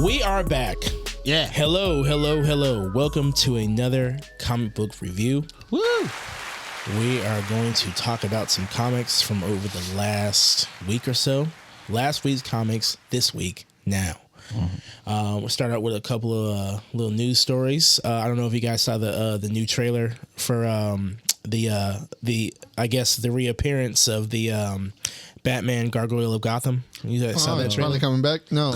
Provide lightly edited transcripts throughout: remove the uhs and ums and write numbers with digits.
We are back. Yeah. Hello. Welcome to another comic book review. Woo! We are going to talk about some comics from over the last week or so. Last week's comics, this week, now. Mm-hmm. We'll start out with a couple of little news stories. I don't know if you guys saw the new trailer for the I guess the reappearance of the Batman Gargoyle of Gotham. You guys saw that trailer? Finally coming back? No.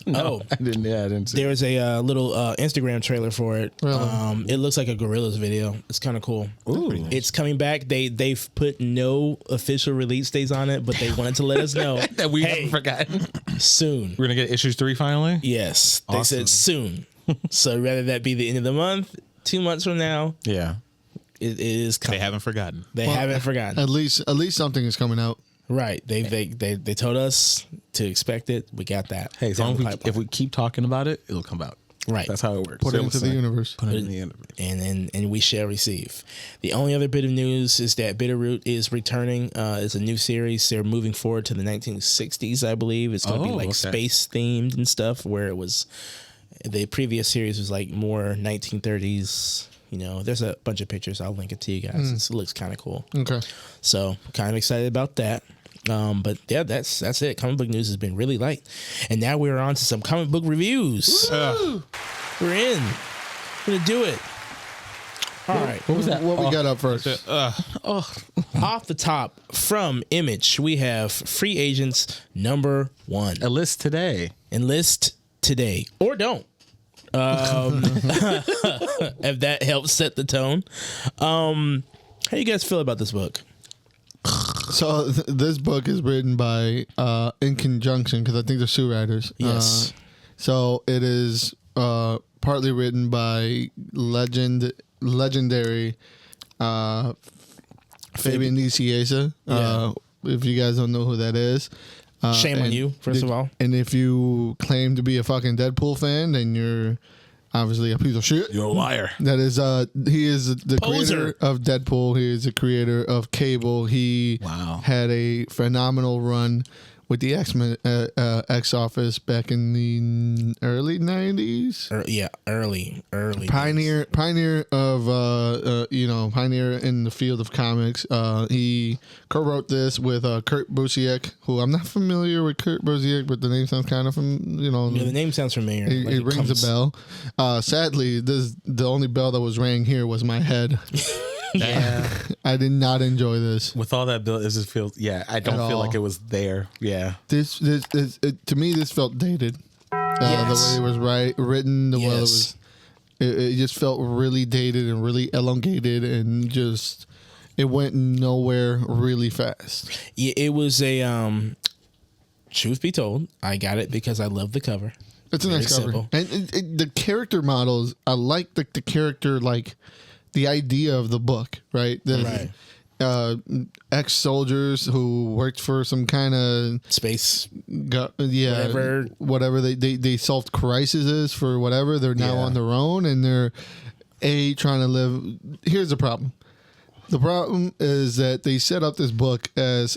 No, I didn't. Yeah, I didn't see. There was a little Instagram trailer for it. Really? It looks like a Gorillaz video. It's kind of cool. Ooh. It's coming back. They've put no official release dates on it, but they wanted to let us know that we haven't forgotten. Soon. We're gonna get issues 3 finally. Yes, they Awesome. said soon. So rather that be the end of the month, 2 months from now, Yeah, it is coming. they haven't forgotten. They haven't forgotten. At least something is coming out. Right. They told us to expect it. We got that. Hey, as long as if we keep talking about it, it'll come out. Right. That's how it works. Put it into the universe. Put it in the universe. And we shall receive. The only other bit of news is that Bitterroot is returning. It's a new series. They're moving forward to the 1960s, I believe. It's going to be like space themed and stuff, where it was the previous series was like more 1930s. You know, there's a bunch of pictures. I'll link it to you guys. It looks kind of cool. Okay. So kind of excited about that. But yeah, that's it. Comic book news has been really light. And now we're on to some comic book reviews. We're in. We're going to do it. All right. What was that? What we got up first? Off the top, from Image, we have Free Agents #1. Enlist today. Or don't. If that helps set the tone. How you guys feel about this book? So this book is written by in conjunction, because I think they're two writers. Yes. So it is partly written by legendary Fabian Nicieza. If you guys don't know who that is. Shame on you, first of all. And if you claim to be a fucking Deadpool fan, then you're obviously a piece of shit. You're a liar. That is, he is the Poser. creator of Deadpool. He is the creator of Cable. He had a phenomenal run with the X-Men X Office back in the early 90s. Early. Pioneer of pioneer in the field of comics. He co-wrote this with Kurt Busiek, who I'm not familiar with Kurt Busiek, but the name sounds kind of the name sounds familiar. It rings a bell. Sadly, the only bell that was rang here was my head. Yeah. I did not enjoy this. With all that build, it just feels. Yeah, I don't feel like it was there. Yeah. This to me, this felt dated. The way it was written, the way it was. It just felt really dated and really elongated, and just it went nowhere really fast. Yeah, it was a. Truth be told, I got it because I love the cover. It's a nice cover, and the character models. I like the character the idea of the book, right? Ex-soldiers who worked for some kind of space, whatever they solved crises for whatever. They're now on their own, and they're trying to live. Here's the problem. The problem is that they set up this book as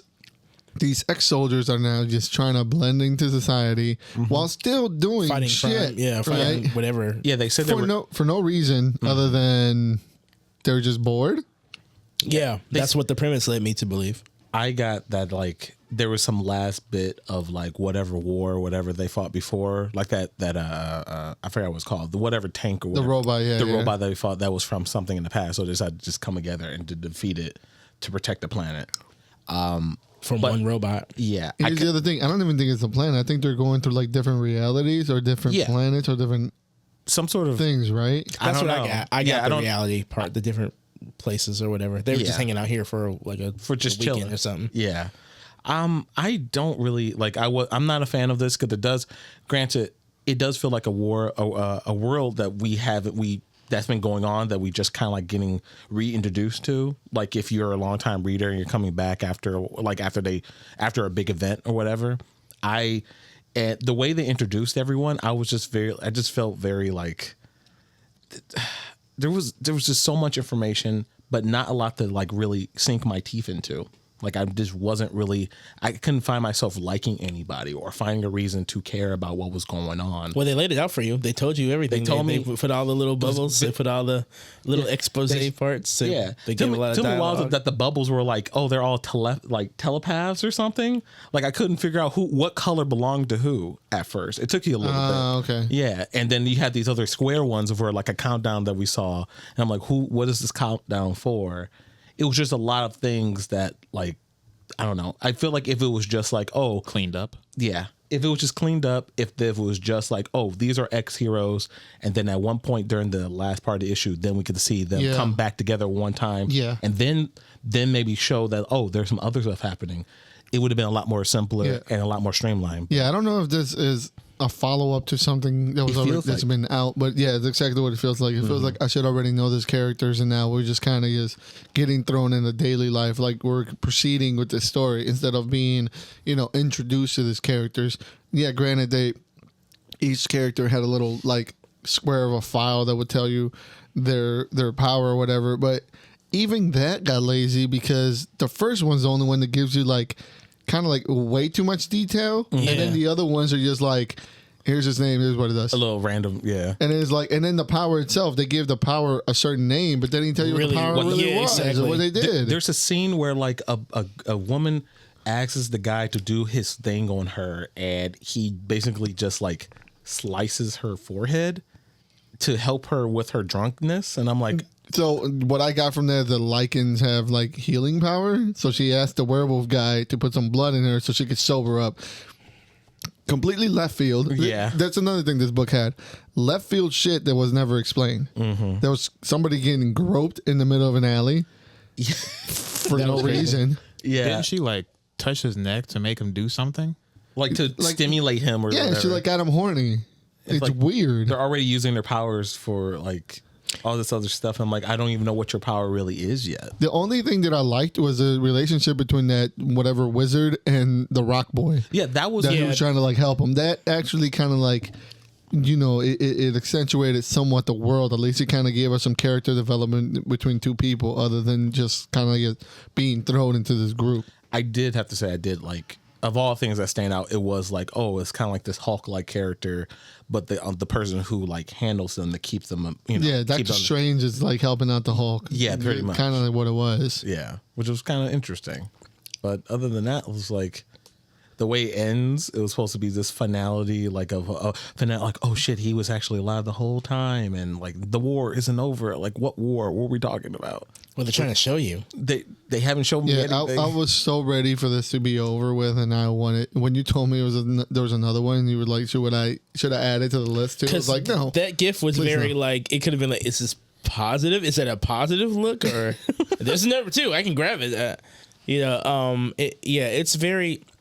these ex-soldiers are now just trying to blend into society while still doing fighting shit. Crime. Fighting whatever. Yeah, they said for no reason other than they're just bored. Yeah, that's what the premise led me to believe. I got that there was some last bit of whatever war, whatever they fought before, that I forgot what it's called, the whatever tank or whatever, the robot, robot that they fought that was from something in the past, so they decided to just come together and to defeat it to protect the planet. From one robot. Yeah. Here's the other thing. I don't even think it's a planet. I think they're going through different realities or different planets or different some sort of things, right? That's what know. I got the reality part, the different places or whatever. They were just hanging out here for just a weekend chilling or something. Yeah. I don't really I'm not a fan of this because it does feel like a war, a world that that's been going on that we just kind of getting reintroduced to. If you're a longtime reader and you're coming back after a big event or whatever, And the way they introduced everyone, I just felt very like there was just so much information, but not a lot to like really sink my teeth into. Like I just wasn't really, I couldn't find myself liking anybody or finding a reason to care about what was going on. Well, they laid it out for you. They told you everything. They put all the little bubbles. They put all the little expose parts. They gave a lot of dialogue. That the bubbles were like, oh, they're all telepaths or something. Like I couldn't figure out what color belonged to who at first. It took you a little bit. Okay. Yeah, and then you had these other square ones of where like a countdown that we saw, and I'm like, what is this countdown for? It was just a lot of things that, like, I don't know. I feel like if it was just like, oh, cleaned up. Yeah. If it was just cleaned up, if it was just like, oh, these are X heroes, and then at one point during the last part of the issue, then we could see them come back together one time. Yeah. And then maybe show that, oh, there's some other stuff happening. It would have been a lot more simpler and a lot more streamlined. Yeah, I don't know if this is a follow up to something that was that's been out, but yeah, it's exactly what it feels like. It feels like I should already know these characters, and now we're just kind of just getting thrown into daily life, like we're proceeding with this story instead of being, introduced to these characters. Yeah, granted, each character had a little like square of a file that would tell you their power or whatever, but even that got lazy because the first one's the only one that gives you like kind of like way too much detail, and then the other ones are just like, here's his name, here's what it does, a little random, and it's like, and then the power itself, they give the power a certain name, but they didn't tell you what the power really was, or what they did. There's a scene where like a woman asks the guy to do his thing on her, and he basically just like slices her forehead to help her with her drunkenness, and I'm like, so what I got from there, the lichens have like healing power. So she asked the werewolf guy to put some blood in her so she could sober up. Completely left field. Yeah. That's another thing this book had. Left field shit that was never explained. There was somebody getting groped in the middle of an alley for no reason. Yeah. Didn't she like touch his neck to make him do something? Like to stimulate him or whatever. She like got him horny. It's like, weird. They're already using their powers for like all this other stuff. I'm like, I don't even know what your power really is yet. The only thing that I liked was the relationship between that whatever wizard and the rock boy. Yeah, that was he was trying to like help him. That actually kind of like, it accentuated somewhat the world. At least it kind of gave us some character development between two people, other than just kind of like being thrown into this group. I did have to say, I did like, of all things that stand out, it was like, oh, it's kind of like this Hulk-like character, but the person who like handles them to keep them, Doctor Strange is like helping out the Hulk. Yeah, pretty much. Kind of like what it was. Yeah, which was kind of interesting. But other than that, it was like the way it ends. It was supposed to be this finality, like oh shit, he was actually alive the whole time, and like the war isn't over. Like what war? What were we talking about? Well, they're trying to show you. They haven't shown me anything. I was so ready for this to be over with, and I wanted, when you told me there was another one, and you were like, should I add it to the list too? I was like, no. That GIF was very like, it could have been like, is this positive? Is that a positive look, or there's number two? I can grab it.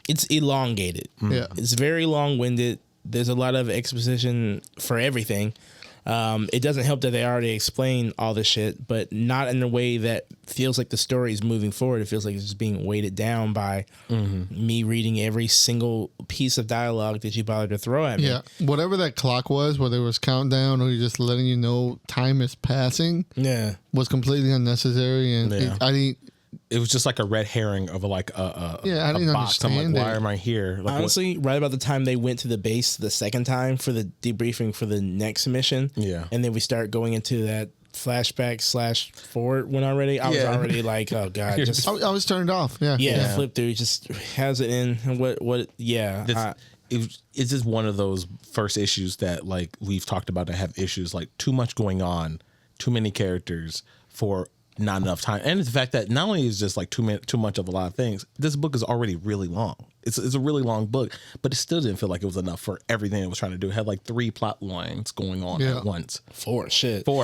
It's elongated. Yeah, it's very long-winded. There's a lot of exposition for everything. It doesn't help that they already explain all this shit, but not in a way that feels like the story is moving forward. It feels like it's just being weighted down by me reading every single piece of dialogue that you bothered to throw at me. Yeah, whatever that clock was, whether it was countdown or just letting you know time is passing, was completely unnecessary, and it was just like a red herring of I didn't box. I'm like, why am I here? Like, honestly, right about the time they went to the base the second time for the debriefing for the next mission, and then we start going into that flashback / forward one already. I was already like, oh god, I was turned off. Yeah. Flip through just has it in and what. It's just one of those first issues that like we've talked about that have issues like too much going on, too many characters for not enough time, and the fact that not only is just like too much of a lot of things, this book is already really long. It's a really long book, but it still didn't feel like it was enough for everything it was trying to do. It had like 3 plot lines going on at once. 4,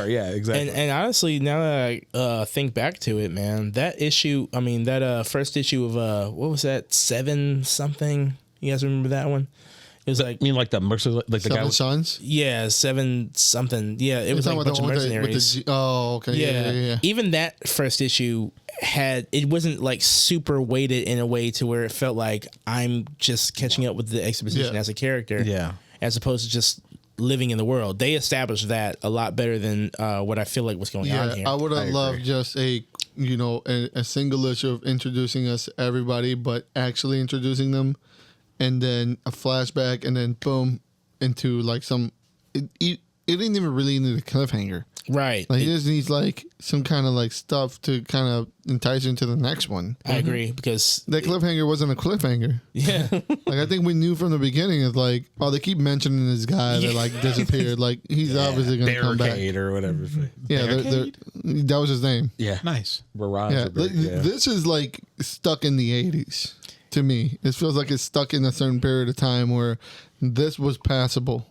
yeah, exactly. And honestly, now that I think back to it, man, that issue, that first issue of what was that, 7 something? You guys remember that one? It was like, I mean, like the mercer, like the guy. Seven Sons. yeah, 7 something. Yeah, it was like a bunch of mercenaries. Okay. Yeah. Even that first issue it wasn't like super weighted in a way to where it felt like I'm just catching up with the exposition as a character. Yeah. As opposed to just living in the world. They established that a lot better than what I feel like was going on here. I would have loved just a single issue of introducing us to everybody, but actually introducing them, and then a flashback, and then boom into like some. It didn't even really need a cliffhanger. Right. Like, he just needs like some kind of like stuff to kind of entice you into the next one. I agree, because that cliffhanger wasn't a cliffhanger. Yeah. Like, I think we knew from the beginning, it's like, oh, they keep mentioning this guy that like disappeared. Like, he's obviously going to come back. Or whatever. Yeah, that was his name. Yeah. Nice. Barrage. Yeah, this is like stuck in the 80s to me. It feels like it's stuck in a certain period of time where this was passable.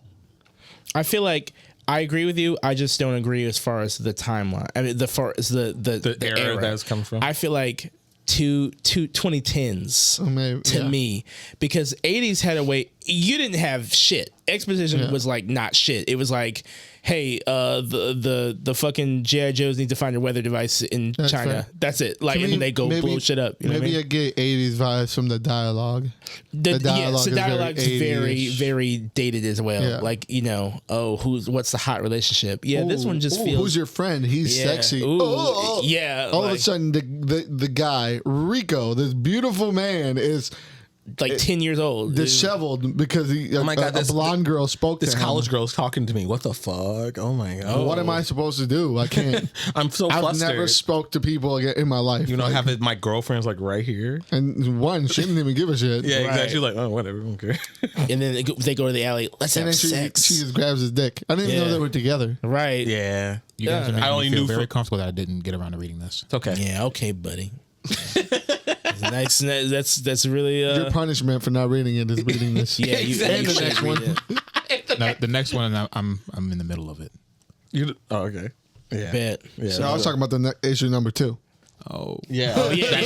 I feel like I agree with you. I just don't agree as far as the timeline. I mean, the era that's come from. I feel like 2010s to me, because 80s had a way. You didn't have shit. Exposition was like not shit. It was like, hey, the fucking G.I. Joes need to find a weather device in China. Fair. That's it. Like, and then they go blow shit up. You know what I mean? I get 80s vibes from the dialogue. The dialogue is very, very dated as well. Yeah. Like, what's the hot relationship? Yeah, this one just feels. Who's your friend? He's sexy. Ooh, yeah. All of a sudden, the guy, Rico, this beautiful man, is like 10 years old, disheveled because a blonde girl spoke to him. This college girl's talking to me. What the fuck? Oh my god! What am I supposed to do? I can't. I'm so flustered. I've never spoke to people in my life. Have my girlfriend's like right here, and one, she didn't even give a shit. Yeah, exactly. She's like, oh, whatever, I don't care. And then they go to the alley. Let's have sex. She just grabs his dick. I didn't even know they were together. Right? Yeah. You guys are making I only me feel knew very comfortable that I didn't get around to reading this. It's okay. Yeah. Okay, buddy. Nice. That's really your punishment for not reading it is reading this. Yeah, you and the next one. No, the next one, I'm in the middle of it. Okay. Yeah. Bet. Yeah. So I was talking about the issue number 2. Oh yeah. Oh yeah.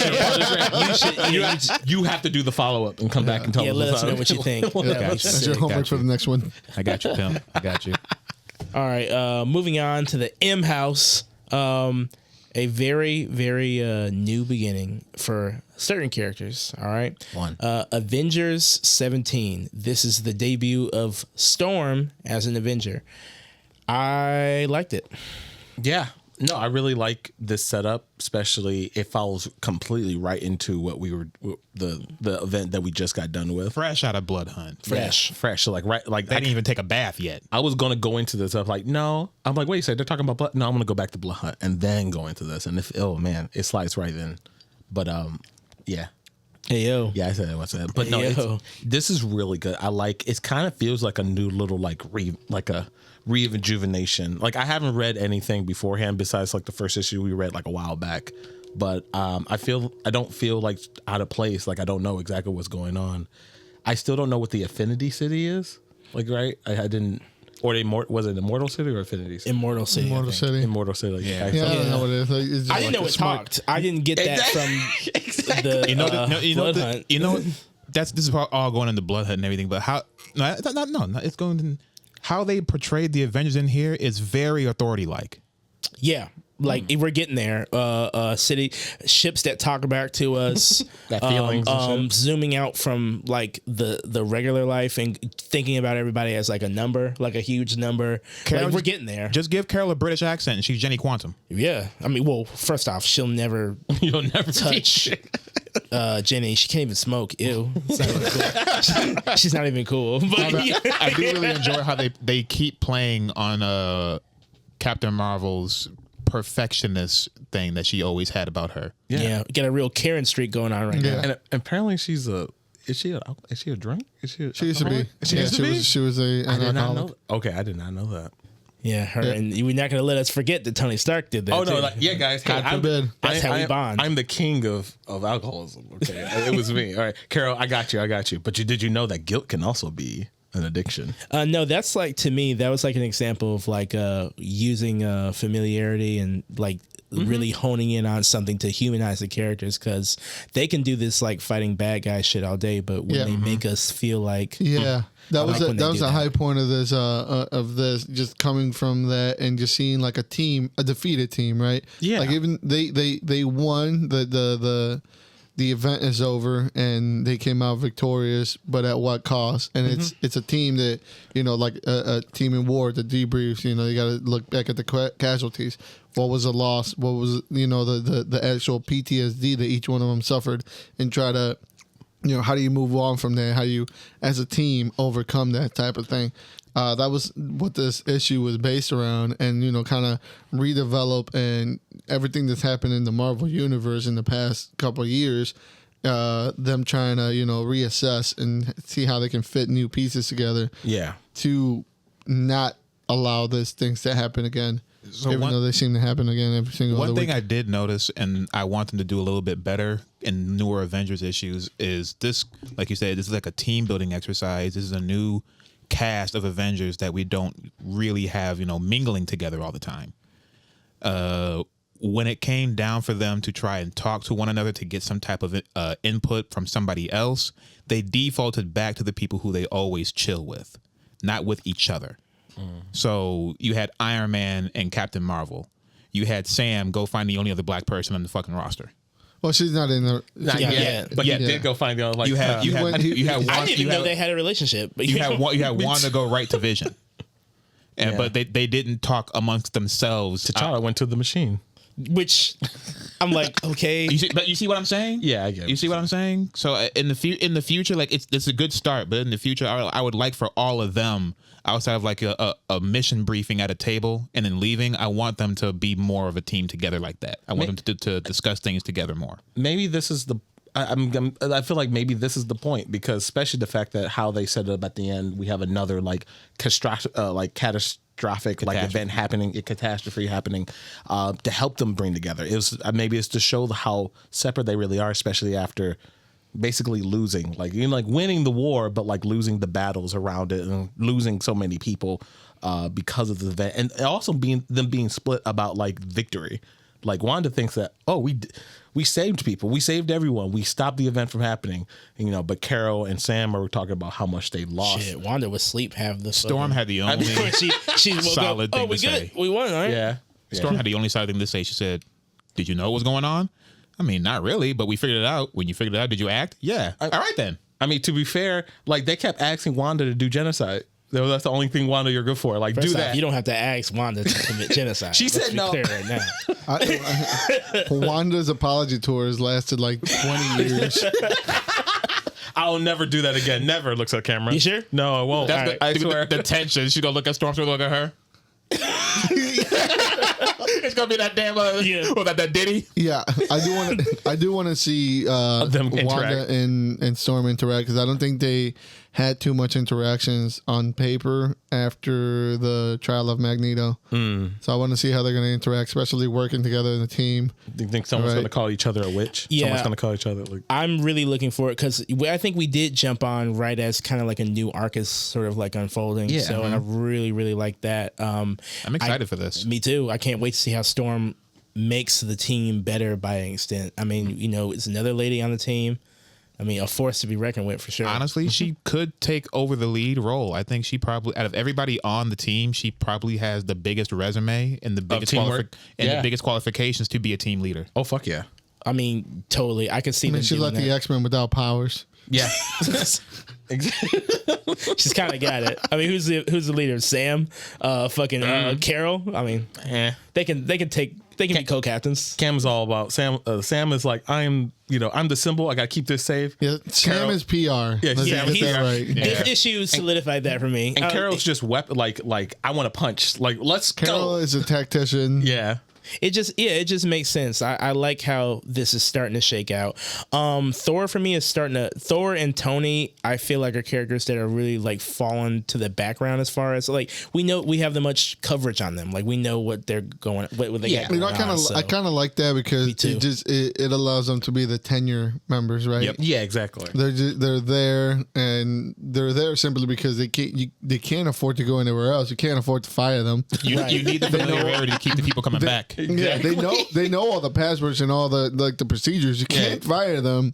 You have to do the follow up and come back and tell us. Let us know what you think. That's your homework for the next one. I got you, Pim. I got you. All right. Moving on to the M House. A very, very new beginning for certain characters. All right. Avengers 17. This is the debut of Storm as an Avenger. I liked it. Yeah. No, I really like this setup, especially it follows completely right into what we were the event that we just got done with. Fresh out of Blood Hunt. Fresh. So like they didn't even take a bath yet. I was gonna go into this. I was like, no. I'm like, wait a second, they're talking about Blood. No, I'm gonna go back to Blood Hunt and then go into this. And it slides right in. But yeah. Hey yo. Yeah, I said what's that. But no, this is really good. I like. It kind of feels like a new little a rejuvenation. Like I haven't read anything beforehand besides like the first issue we read like a while back. But I don't feel like out of place. Like I don't know exactly what's going on. I still don't know what the Affinity City is. Like right, I didn't. Or was it Immortal City or Affinity City? Immortal City. Immortal City. Yeah, I don't know what it is. I didn't know it talked. I didn't get that from exactly. This is all going into Blood Hunt and everything. But how? No, it's going to how they portrayed the Avengers in here is very authority like. Yeah. Like we're getting there. City ships that talk back to us. That feelings. Zooming out from like the regular life and thinking about everybody as like a number, like a huge number. Like, we're getting there. Just give Carol a British accent and she's Jenny Quantum. Yeah. I mean, well, first off, you'll never touch Jenny. She can't even smoke. Ew. She's not even cool. But I do really enjoy how they keep playing on Captain Marvel's perfectionist thing that she always had about her. Yeah, get a real Karen streak going on right now. And apparently she's a drunk? She used to be. She was an alcoholic. Okay, I did not know that. Yeah, her and you're not gonna let us forget that Tony Stark did that. Oh no, guys, God forbid. That's how we bond. I'm the king of alcoholism. Okay, it was me. All right, Carol, I got you. But did you know that guilt can also be an addiction. No, that's like, to me, that was like an example of like using familiarity and like really honing in on something to humanize the characters, because they can do this like fighting bad guy shit all day, but when they make us feel like that was a high point of this just coming from that and just seeing like a defeated team, right? Yeah, like even they won the event is over and they came out victorious, but at what cost? And it's a team that, like a team in war, the debriefs, you got to look back at the casualties. What was the loss? What was, the actual PTSD that each one of them suffered, and try to, how do you move on from there? How do you, as a team, overcome that type of thing? That was what this issue was based around, and kind of redevelop and everything that's happened in the Marvel universe in the past couple of years. Them trying to reassess and see how they can fit new pieces together. Yeah, to not allow these things to happen again. So even though they seem to happen again every single other week. One thing I did notice, and I want them to do a little bit better in newer Avengers issues, is this, like you said, this is like a team building exercise. This is a new cast of Avengers that we don't really have, mingling together all the time. When it came down for them to try and talk to one another to get some type of input from somebody else, they defaulted back to the people who they always chill with, not with each other. So you had Iron Man and Captain Marvel. You had Sam go find the only other black person on the fucking roster. Well, she's not in there. Not yet. But he did go find the other. Like, you had one. I didn't even know they had a relationship. But you had one to go right to Vision, but they didn't talk amongst themselves. T'Challa went to the machine, which I'm like, okay. You see what I'm saying? Yeah, I get it. You see what I'm saying? So in the future, like it's a good start, but in the future, I would like for all of them, outside of like a mission briefing at a table and then leaving, I want them to be more of a team together like that. I want them to discuss things together more. Maybe this is the. I feel like maybe this is the point, because especially the fact that how they set it up at the end, we have another catastrophic event happening, a catastrophe happening, to help them bring together. It was maybe it's to show how separate they really are, especially after basically losing, winning the war, but like losing the battles around it and losing so many people because of the event, and also being split about like victory. Like Wanda thinks that, we saved people, we saved everyone, we stopped the event from happening, but Carol and Sam are talking about how much they lost. Shit, Wanda was asleep half the Storm had the only she solid thing to say. We won, right? Yeah. Storm had the only solid thing to say. She said, "Did you know what was going on?" I mean, not really, but we figured it out. When you figured it out, did you act? Yeah. All right then. I mean, to be fair, like they kept asking Wanda to do genocide. That's the only thing, Wanda, you're good for. Like, First do off, that. You don't have to ask Wanda to commit genocide. She said no. Clear right now. Wanda's apology tours lasted like 20 years. I'll never do that again. Never. Looks at camera. You sure? No, I won't. That's I swear. The tension. She gonna look at Storm. She gonna look at her. It's gonna be that damn that Diddy. Yeah, I do want to see them Wanda and Storm interact, because I don't think they had too much interactions on paper after the trial of Magneto. So I want to see how they're going to interact, especially working together in a team. Do you think someone's going to call each other a witch? Yeah. Someone's going to call each other. I'm really looking for it, because I think we did jump on right as kind of like a new arc is sort of like unfolding. Yeah. So, and I really, really like that. I'm excited for this. Me too. I can't wait to see how Storm makes the team better by an extent. I mean, it's another lady on the team. I mean, a force to be reckoned with for sure. Honestly, she could take over the lead role. I think she probably, out of everybody on the team, she probably has the biggest resume and the biggest the biggest qualifications to be a team leader. Oh fuck yeah! I mean, totally. I can see. She's like the X-Men without powers. Yeah. She's kind of got it. I mean, who's the leader? Sam, Carol. I mean, they can be co-captains. Cam's all about Sam. Sam is like, I'm the symbol. I got to keep this safe. Yeah, Sam is PR. Yeah, Let's get that right. This issue solidified that for me. And Carol's just like I want to punch. Like, let's Carol go. is a tactician. Yeah. It just makes sense. I like how this is starting to shake out. Thor for me is Thor and Tony, I feel like, are characters that are really like fallen to the background as far as like we have the much coverage on them. Like we know what they're going, what they got going on, I kind of like that because it allows them to be the tenure members, right? Yep. Yeah, exactly. They're there, and they're there simply because they can't afford to go anywhere else. You can't afford to fire them. You need the familiarity to keep the people coming back. Yeah, they know all the passwords and all the procedures. You can't fire them.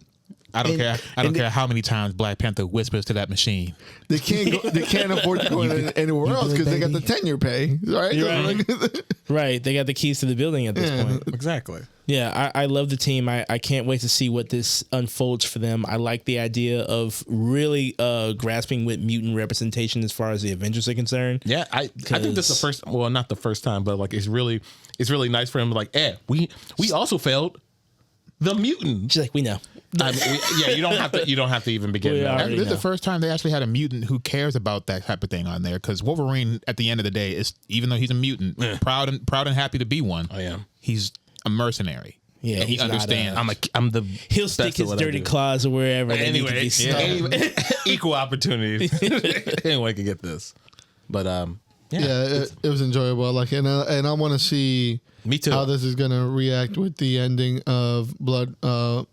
I don't care how many times Black Panther whispers to that machine. They can't afford to go anywhere else because they got the tenure pay, right? Right. They got the keys to the building at this point. Exactly. Yeah, I love the team. I can't wait to see what this unfolds for them. I like the idea of really grasping with mutant representation as far as the Avengers are concerned. Yeah, I think this is the first. Well, not the first time, but like it's really nice for him. Like, we also failed the mutant. She's like, we know. You don't have to even begin. This is the first time they actually had a mutant who cares about that type of thing on there. Because Wolverine, at the end of the day, is, even though he's a mutant, proud and happy to be one. I am. He's a mercenary. Yeah, he understands. He'll stick his dirty claws or wherever. Anyway, equal opportunities. Anyone can get this, but it was enjoyable. Like, and I want to see me too how this is gonna react with the ending of Blood Hunt.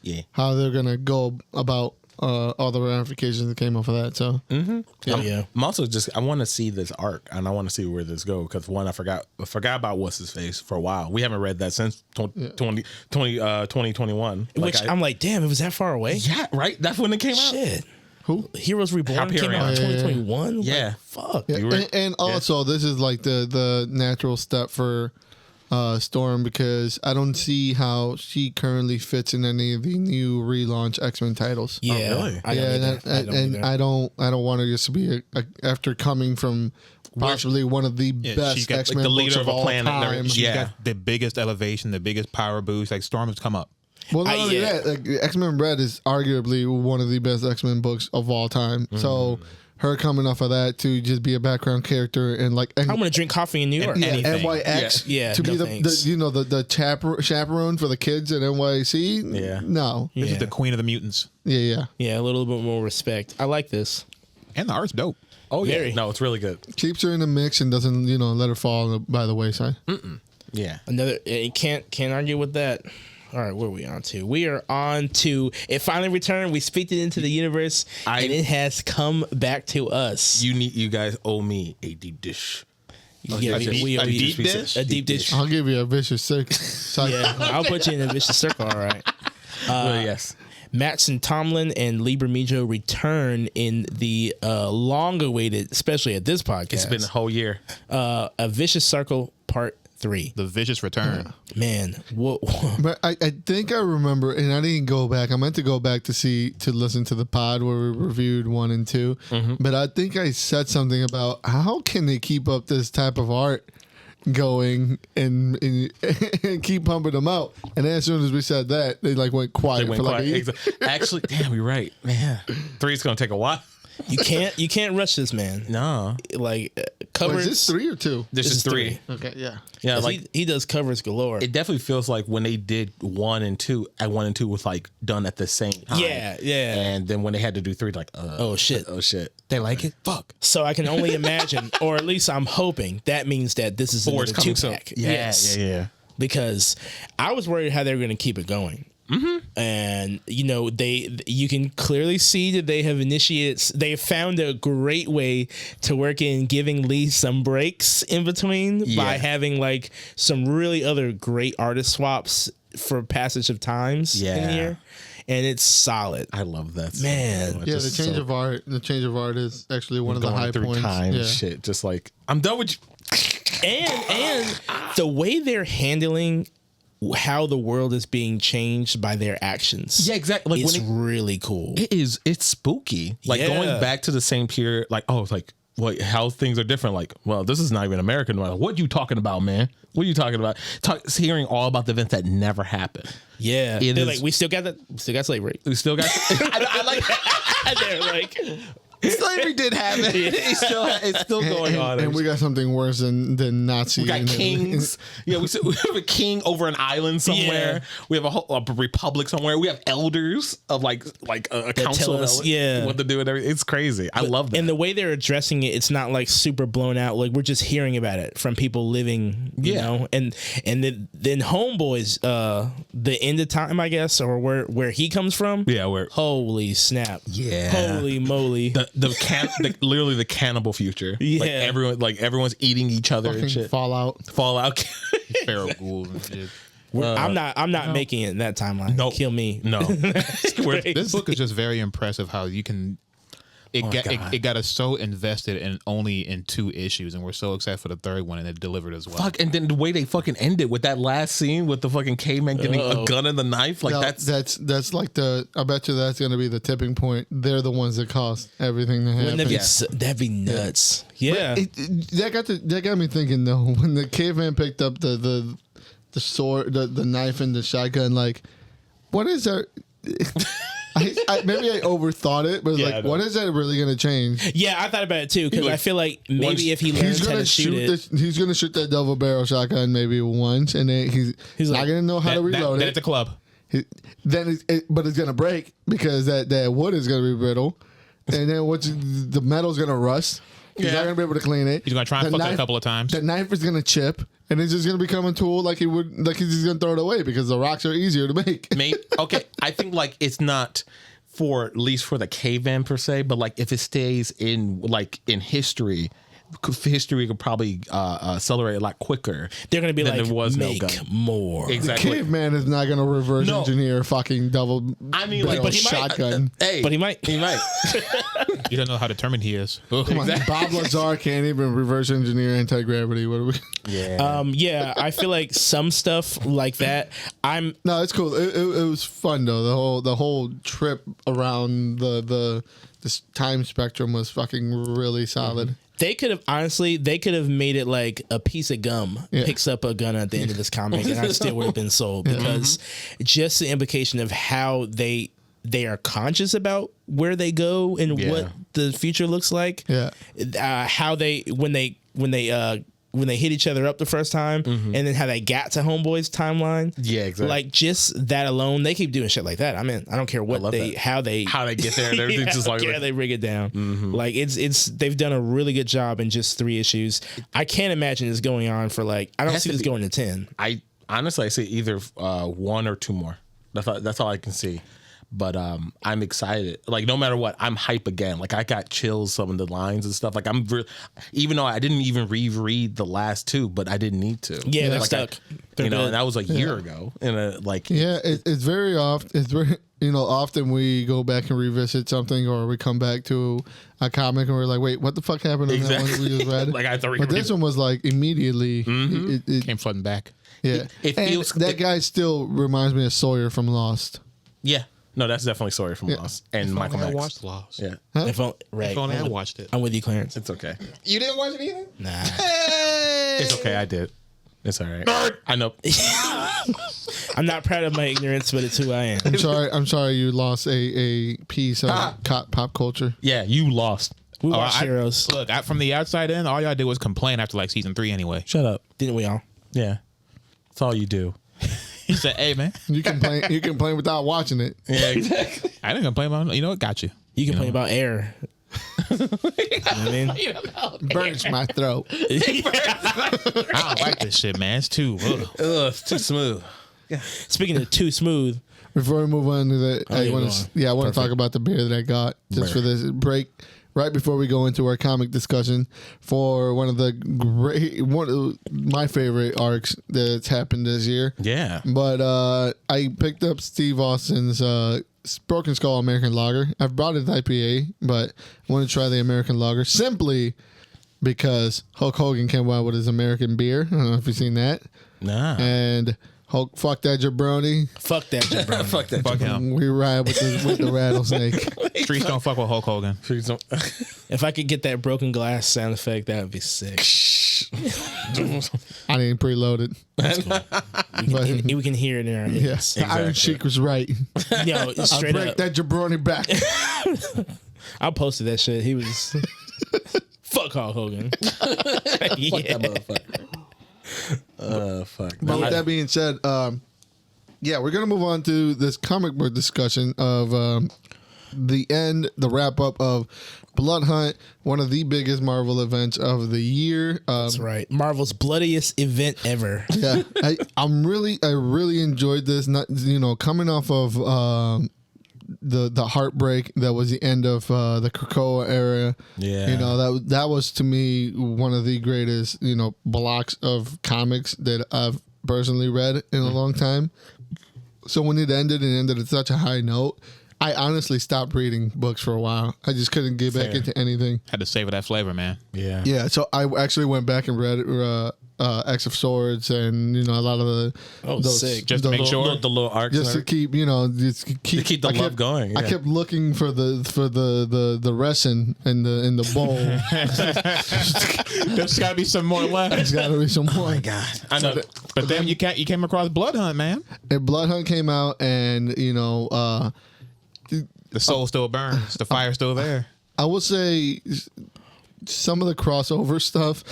Yeah, how they're gonna go about all the ramifications that came off of that. So, I'm also I want to see this arc, and I want to see where this goes. Because one, I forgot about what's his face for a while. We haven't read that since 2021. Which I'm like, damn, it was that far away. Yeah, right. That's when it came out. Shit. Who? Heroes Reborn came out in 2021. Yeah. Like, fuck. Yeah. And also, this is like the natural step for Storm, because I don't see how she currently fits in any of the new relaunch X-Men titles. Yeah, really? I don't want her just to be after coming from possibly one of the best X-Men like the books leader of of a all planet. time. She's got the biggest elevation, the biggest power boost. Like, Storm has come up. Well, not only that, like, X-Men Red is arguably one of the best X-Men books of all time. So her coming off of that to just be a background character and like I'm gonna drink coffee in New York. NYX to be the chaperone for the kids at NYC. Yeah, no, this is the queen of the mutants. Yeah. A little bit more respect. I like this, and the art's dope. Oh yeah, Very. No, it's really good. Keeps her in the mix and doesn't let her fall by the wayside. Yeah, another. You can't argue with that. All right, what are we on to? We are on to it. Finally returned. We speaked it into the universe, and it has come back to us. You guys owe me a deep dish. A deep dish. I'll give you a vicious circle. Yeah, I'll put you in a vicious circle. All right. Yes. Mattson Tomlin and Lee Bermejo return in the long-awaited, especially at this podcast. It's been a whole year. A Vicious Circle Part 3. The vicious return. Man, whoa. But I think I remember, and I didn't go back. I meant to go back to listen to the pod where we reviewed 1 and 2. But I think I said something about how can they keep up this type of art going and keep pumping them out. And then as soon as we said that, they like went quiet. Actually, damn, you're right, man. 3 is gonna take a while. You can't rush this, man. No, like covers. Is this 3 or 2? This is 3. Okay, yeah. Like he does covers galore. It definitely feels like when they did 1 and 2, at 1 and 2 was like done at the same time. Yeah. And then when they had to do 3, like, oh shit, they like it. Fuck. So I can only imagine, or at least I'm hoping that means that this is another 2-pack. Yes. Yeah. Because I was worried how they were going to keep it going. And you can clearly see that they have found a great way to work in giving Lee some breaks in between by having like some really other great artist swaps for passage of times in here, and it's solid. I love that, man. Yeah, the change of art. The change of art is actually one of the high points. Shit, just like I'm done with you. And the way they're handling how the world is being changed by their actions. Yeah, exactly. Like it's really cool. It's spooky. Like going back to the same period, like, oh, it's like, what, how things are different. Like, well, this is not even American. Like, what are you talking about, man? What are you talking about? Hearing all about the events that never happened. Yeah. They're like, we still got slavery. We still got, I like that. They're like, Slavery did happen. It's still going on. And we got something worse than Nazi. We got kings. Yeah, we have a king over an island somewhere. Yeah. We have a republic somewhere. We have elders of like a council. tell us, what to do and everything. It's crazy. I love that. And the way they're addressing it, it's not like super blown out. Like we're just hearing about it from people living, you know. And then Homeboys, the end of time, I guess, or where he comes from. Yeah, where holy snap. Yeah. Holy moly. Literally the cannibal future. Yeah. Everyone's eating each other and shit. Fallout. Feral ghouls and shit. I'm not making it in that timeline. Nope. Kill me. No. This book is just very impressive how you can. It got us so invested in only in 2 issues, and we're so excited for the 3rd one, and it delivered as well. Fuck, and then the way they fucking ended with that last scene with the fucking caveman getting a gun and the knife, like that's like I bet you that's gonna be the tipping point. They're the ones that caused everything to happen. That'd be nuts. Yeah. That got me thinking though. When the caveman picked up the sword, the knife, and the shotgun, like, what is that? Maybe I overthought it, but what is that really going to change? Yeah, I thought about it too, because I feel like maybe if he learns how to shoot it. He's going to shoot that double barrel shotgun maybe once, and then he's not going to know how to reload it. At the club. But it's going to break because that wood is going to be brittle, and then the metal's going to rust. He's not going to be able to clean it. He's going to try and fuck it a couple of times. The knife is going to chip, and it's just going to become a tool like he's just going to throw it away because the rocks are easier to make. Okay, I think like it's not for at least for the caveman per se, but like if it stays in history could probably accelerate a lot accelerate They're going to be like, make more. Exactly. The caveman is not going to reverse engineer a fucking double barrel shotgun. But he might. He might. You don't know how determined he is. Come on, Bob Lazar can't even reverse engineer anti-gravity. What are we? Yeah, I feel like some stuff like that. No, it's cool. It was fun though. The whole trip around this time spectrum was fucking really solid. Mm-hmm. They could have made it like a piece of gum picks up a gun at the end of this comic, and I still would have been sold because just the implication of how they are conscious about where they go and what the future looks like. Yeah, how they when they hit each other up the first time, and then how they got to Homeboy's timeline. Yeah, exactly. Like just that alone, they keep doing shit like that. I mean, I don't care how they get there. And everything's just like they rig it down. Mm-hmm. Like it's they've done a really good job in just 3 issues. I can't imagine this going on for I don't see this going to 10. I honestly say either 1 or 2 more. That's all I can see. But I'm excited. Like no matter what, I'm hype again. Like I got chills some of the lines and stuff. Like even though I didn't even reread the last 2, but I didn't need to. Yeah, they're stuck. And that was a year ago. And it's very often. It's very often we go back and revisit something, or we come back to a comic and we're like, wait, what the fuck happened in that one that we just read? But this one was like immediately it came flooding back. Yeah, it feels that guy still reminds me of Sawyer from Lost. Yeah. No, that's definitely Sawyer from Lost and Michael Max. I watched Lost. Yeah. If only I watched it. I'm with you, Clarence. It's okay. You didn't watch it either? Nah. Hey! It's okay. I did. It's all right. Nerd! I know. I'm not proud of my ignorance, but it's who I am. I'm sorry you lost a piece of pop culture. Yeah, you lost. We watched Heroes. Look, from the outside in, all y'all did was complain after season 3 anyway. Shut up. Didn't we all? Yeah. That's all you do. He said, "Hey, man, you complain without watching it." Yeah, exactly. I didn't complain about it. You know what? Got you. You complain about air. You know what I mean? Burns my throat. I don't like this shit, man. It's too. It's too smooth. Speaking of too smooth, before we move on to that, I want to talk about the beer that I got just for this break. Right before we go into our comic discussion for one of my favorite arcs that's happened this year. Yeah. But I picked up Steve Austin's Broken Skull American Lager. I've brought it IPA, but I want to try the American Lager simply because Hulk Hogan came out with his American beer. I don't know if you've seen that. Nah. And Hulk, fuck that jabroni. Fuck that jabroni. Fuck that fuck him. We ride with the rattlesnake. Streets don't fuck with Hulk Hogan. If I could get that broken glass sound effect, that would be sick. I didn't preload it. We can hear it in our ears. Yes, the Iron Sheik was right. Yo, straight break up. that jabroni back. I posted that shit. He was fuck Hulk Hogan. Fuck that motherfucker. Fuck. But with that being said, yeah, we're gonna move on to this comic book discussion of the wrap up of Blood Hunt, one of the biggest Marvel events of the year. That's right, Marvel's bloodiest event ever. Yeah, I really enjoyed this. Not coming off of the heartbreak that was the end of the Krakoa era. Yeah, that was to me one of the greatest blocks of comics that I've personally read in a long time. So when it ended at such a high note, I honestly stopped reading books for a while. I just couldn't get back into anything. Had to savor that flavor, man. Yeah. So I actually went back and read X of Swords and a lot of those sick. Just to make sure the little arcs, just to keep to keep the love going. Yeah. I kept looking for the resin in the bowl. There's got to be some more left. There's got to be some more. Oh my God, I know. But then you came across Blood Hunt, man. And Blood Hunt came out, and The soul still burns. The fire's still there. I will say some of the crossover stuff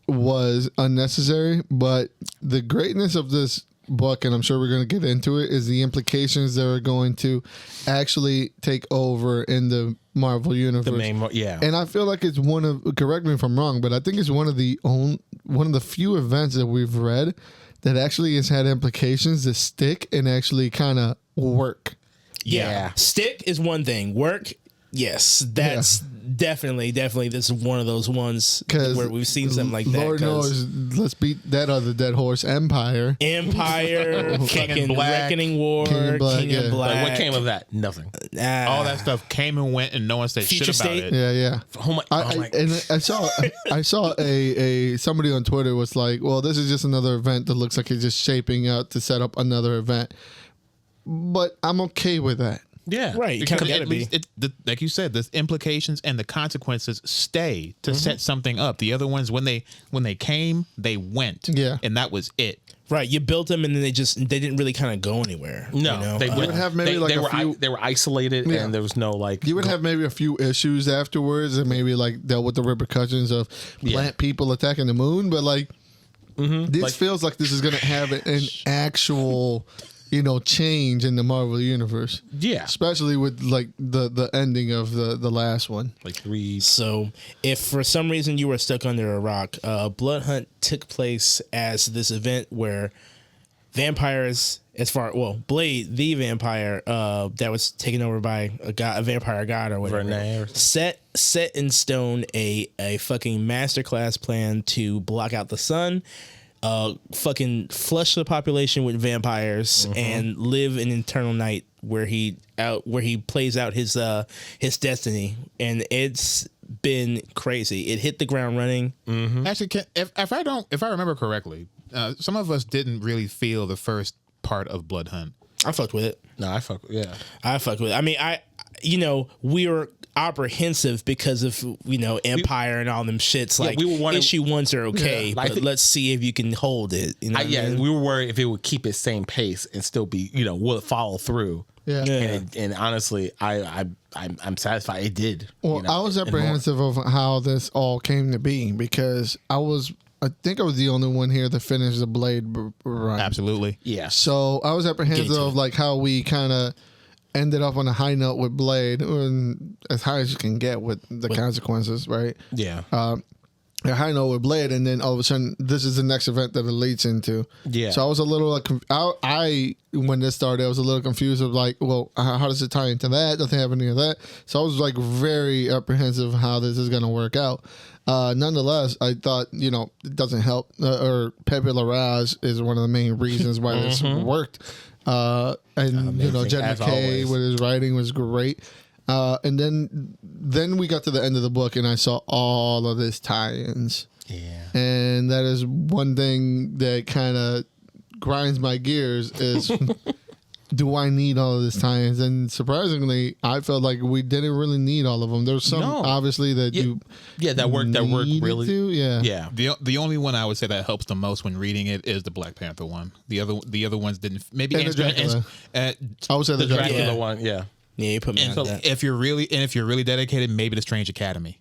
was unnecessary, but the greatness of this book, and I'm sure we're going to get into it, is the implications that are going to actually take over in the Marvel universe. And I feel like it's one of, correct me if I'm wrong, but I think it's one of the few events that we've read that actually has had implications that stick and actually kind of work. Yeah. Stick is one thing. Work, yes. That's definitely this is one of those ones where we've seen something like that. Lord knows, let's beat that other dead horse, Empire, fucking Reckoning War, King in Black. Like, what came of that? Nothing. All that stuff came and went, and no one said Future shit about State? it. Yeah. I saw a somebody on Twitter was like, well, this is just another event that looks like it's just shaping out to set up another event. But I'm okay with that. Yeah, right. Because at least like you said, the implications and the consequences stay to set something up. The other ones, when they came, they went. Yeah, and that was it. Right, you built them, and then they didn't really kind of go anywhere. No, they would have maybe they were isolated, and there was no like. You would have maybe a few issues afterwards, and maybe like dealt with the repercussions of plant people attacking the moon. But this feels like this is going to have an actual. Change in the Marvel universe. Yeah. Especially with like the ending of the last one. Like 3. So if for some reason you were stuck under a rock, Blood Hunt took place as this event where vampires, Blade, the vampire, that was taken over by a vampire god or whatever, set in stone a fucking masterclass plan to block out the sun, fucking flush the population with vampires and live an eternal night where he plays out his destiny, and it's been crazy. It hit the ground running. Actually, if I remember correctly, some of us didn't really feel the first part of Blood Hunt. I fucked with it. No, I fucked with it. I mean, we were apprehensive because of Empire and all them shits. Like, we were wondering, issue ones are okay, but let's see if you can hold it. We were worried if it would keep its same pace and still be, will it follow through. Yeah. And honestly, I'm satisfied it did. Well, I was apprehensive of how this all came to be because I think I was the only one here that finished the Blade run. Absolutely. Yeah. So I was apprehensive of like how we kind of ended up on a high note with Blade, as high as you can get with the consequences, right? Yeah. A high note with Blade, and then all of a sudden, this is the next event that it leads into. Yeah. So I was a little like, when this started, I was a little confused of like, well, how does it tie into that? Doesn't have any of that. So I was like very apprehensive of how this is going to work out. Nonetheless, I thought, it doesn't help. Or Pepe Larraz is one of the main reasons why this worked. And Jed McKay with his writing was great. And then we got to the end of the book, and I saw all of this tie-ins. Yeah. And that is one thing that kind of grinds my gears is, do I need all of this tie-ins? And surprisingly, I felt like we didn't really need all of them. There's some obviously that that worked really. Yeah. The only one I would say that helps the most when reading it is the Black Panther one. The other ones didn't. Maybe and the Dracula. I would say the Dracula one. Yeah. Yeah, you put me And on that. if you're really dedicated, maybe the Strange Academy.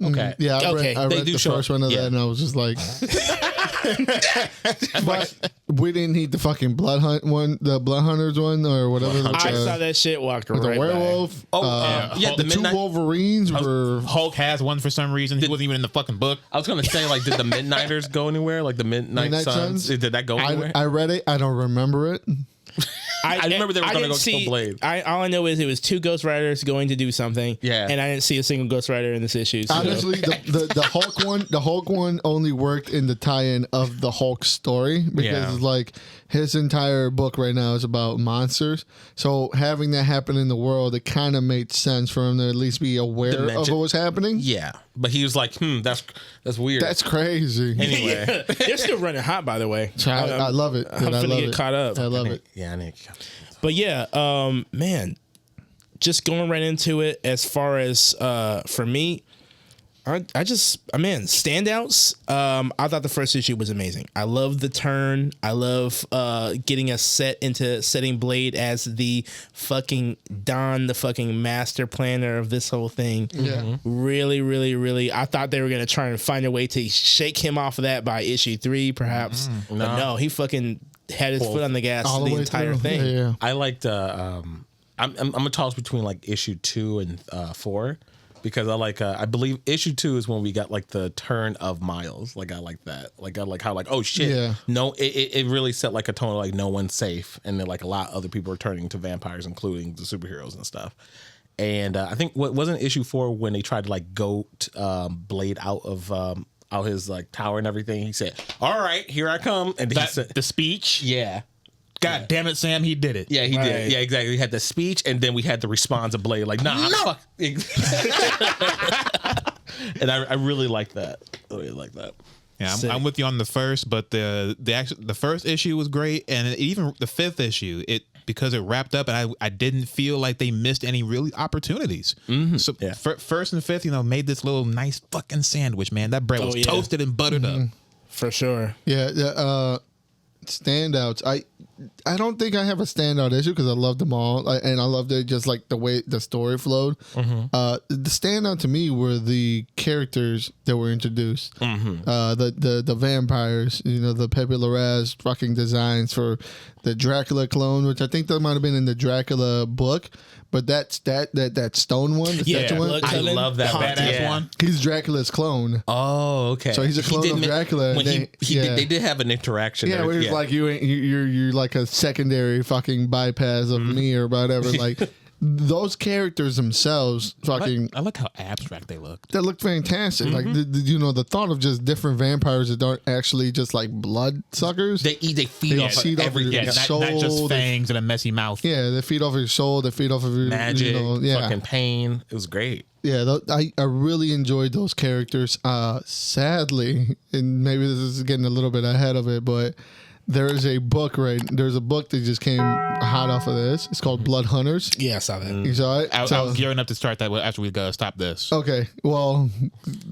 Okay. Yeah, I Okay. read They do the show- first one of yeah. that, and I was just like, but we didn't need the fucking blood hunt one, the blood hunters one, or whatever. I saw that shit walked with right the werewolf. Yeah, the the two Midnight. Wolverines were. Hulk has one for some reason. He wasn't even in the fucking book. I was gonna say, like, did the Midnighters go anywhere? Like the Midnight Midnight Suns? Suns? Did that go anywhere? I read it. I don't remember it. I remember they were gonna didn't go see, kill Blade. All I know is it was 2 Ghost Riders going to do something. Yeah. And I didn't see a single Ghost Rider in this issue. So. Honestly, the Hulk one only worked in the tie-in of the Hulk story because Yeah. it's like his entire book right now is about monsters. So having that happen in the world, it kind of made sense for him to at least be aware of Dimension. what was happening. Yeah, but he was like, that's weird. That's crazy. anyway. They're still running hot, by the way. I love it. I'm dude. I finna love get it. caught up. I love it. Yeah, I think. But yeah, man, just going right into it. As far as for me, standouts. I thought the first issue was amazing. I love the turn. I love getting us set into setting Blade as the fucking Don, the fucking master planner of this whole thing. Yeah. Really, really, really. I thought they were gonna try and find a way to shake him off of that by issue 3, perhaps. But no, he fucking had his foot on the gas All the way entire through. thing. Yeah. I liked. I'm a toss between like issue 2 and 4 because I like. I believe issue 2 is when we got like the turn of Miles. Like I like that. Like I like how like oh shit. Yeah. No, it really set like a tone of like no one's safe, and then like a lot of other people are turning to vampires, including the superheroes and stuff. And I think what wasn't issue 4 when they tried to like goat Blade out of out his like tower and everything. He said, "All right, here I come," and he said, The speech. "Yeah." God damn it, Sam, he did it. Yeah, he Right. did. Yeah, exactly. We had the speech, and then we had the response of Blade, like, "Nah, fuck." And I really like that. I really like that. Yeah, Sick. I'm with you on the first, but the first issue was great, and even the 5th issue, because it wrapped up, and I didn't feel like they missed any really opportunities. So Yeah. first and 5th, made this little nice fucking sandwich, man. That bread was yeah. toasted and buttered up. For sure. Yeah. Standouts. I don't think I have a standout issue because I loved them all, and I loved it just like the way the story flowed. The standout to me were the characters that were introduced. The vampires, the Pepe Larraz fucking designs for the Dracula clone, which I think that might have been in the Dracula book, but that stone one, the statue one, Blood I Coven, love that haunted. badass one. he's Dracula's clone. Oh, okay. So he's a clone of Dracula, When and they did have an interaction. Yeah, there. where he's like, you're like a secondary fucking bypass of me or whatever. Like those characters themselves, fucking, I like how abstract they look. that look fantastic. Like the thought of just different vampires that aren't actually just like blood suckers. they feed They off feed of off everything. your Yeah, soul, not just they- fangs and a messy mouth. Yeah, they feed off your soul. They feed off of your Magic, yeah. fucking pain. It was great. Yeah, I really enjoyed those characters. Sadly, and maybe this is getting a little bit ahead of it, but there's a book that just came hot off of this. It's called Blood Hunters. Yeah, I saw that. You saw it? I So- was gearing up to start that after we stop this. Okay, well,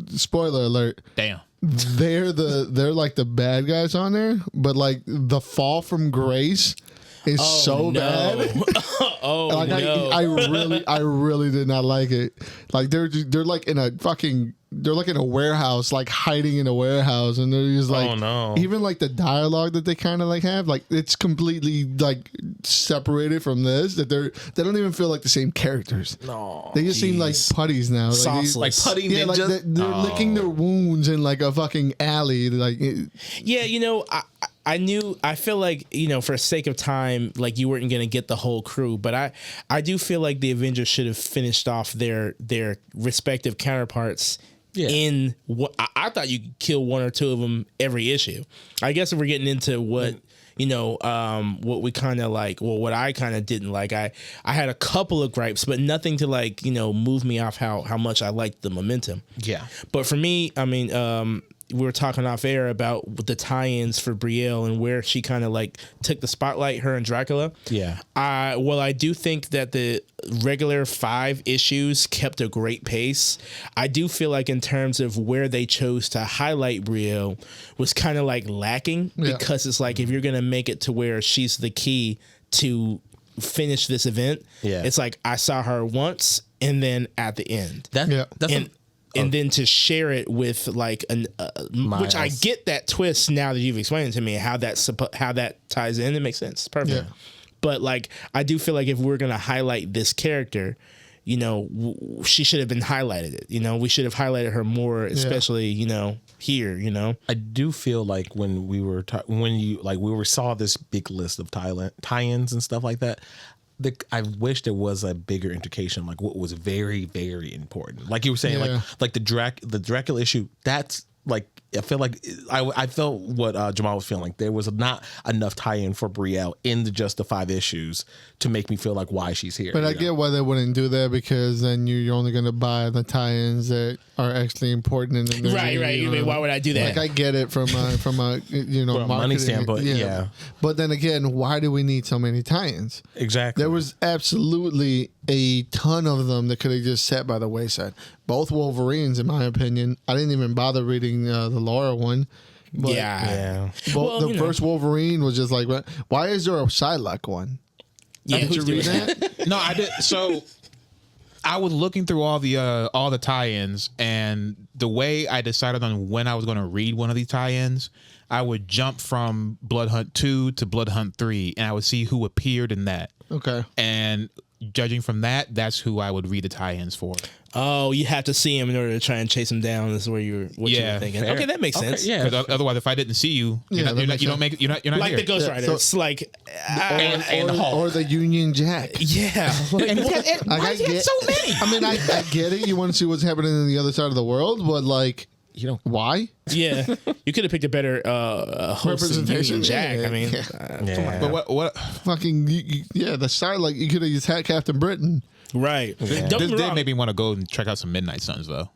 spoiler alert. Damn. They're like the bad guys on there, but like the fall from grace is so bad. Oh Like no. I really did not like it. Like they're like in a warehouse, like hiding in a warehouse, and they're just like, Oh, no. even like the dialogue that they kind of like have, like it's completely like separated from this. That they don't even feel like the same characters. No. They just seem like Jeez. putties now. Sauceless. Like putty Yeah, like ninjas. they're licking their wounds in like a fucking alley. Like, Yeah, I feel like, for sake of time, like you weren't going to get the whole crew, but I do feel like the Avengers should have finished off their respective counterparts in what I thought you could kill 1 or 2 of them every issue. I guess if we're getting into what, what we kind of like, well, what I kind of didn't like, I had a couple of gripes, but nothing to like, move me off how much I liked the momentum. Yeah. But for me, I mean, we were talking off air about the tie-ins for Brielle and where she kind of like took the spotlight, her and Dracula. Yeah. I do think that the regular 5 issues kept a great pace. I do feel like in terms of where they chose to highlight Brielle was kind of like lacking because it's like if you're going to make it to where she's the key to finish this event. Yeah. It's like I saw her once and then at the end. And then to share it with like which I get that twist now that you've explained it to me, how that ties in. It makes sense. Perfect. Yeah. But like, I do feel like if we're going to highlight this character, you know, she should have been highlighted. You know, we should have highlighted her more, especially, you know, here, you know. I do feel like when we were saw this big list of tie-ins and stuff like that, I wish there was a bigger indication, like what was very, very important. Like you were saying, like the Dracula issue. That's like, I feel like I felt what Jamal was feeling. There was not enough tie-in for Brielle in just the 5 issues to make me feel like why she's here. But I get why they wouldn't do that, because then you're only going to buy the tie-ins that are actually important in the movie. Right. You mean, why would I do that? Like, I get it from a you know, from a money standpoint. Yeah. But then again, why do we need so many tie-ins? Exactly. There was absolutely a ton of them that could have just sat by the wayside. Both Wolverines, in my opinion. I didn't even bother reading the Laura one. But the first Wolverine was just like, why is there a Psylocke one? Yeah, did you read that? No, I did. So I was looking through all the tie-ins, and the way I decided on when I was going to read one of these tie-ins, I would jump from Blood Hunt 2 to Blood Hunt 3, and I would see who appeared in that. Okay. And judging from that, that's who I would read the tie-ins for. Oh, you have to see him in order to try and chase him down. This is where you were thinking. Fair. Okay, that makes sense. Yeah. Because otherwise, if I didn't see you, you're not like here. the Ghost Rider. so- It's like, Or the Union Jack. yeah. Like, Why is there so many? I mean, I get it. You want to see what's happening on the other side of the world, but like, why? yeah, you could have picked a better host than Union Jack. I mean, But what? Fucking the side, like, you could have just had Captain Britain. right. This Don't get me did wrong. make me want to go and check out some Midnight Suns, though.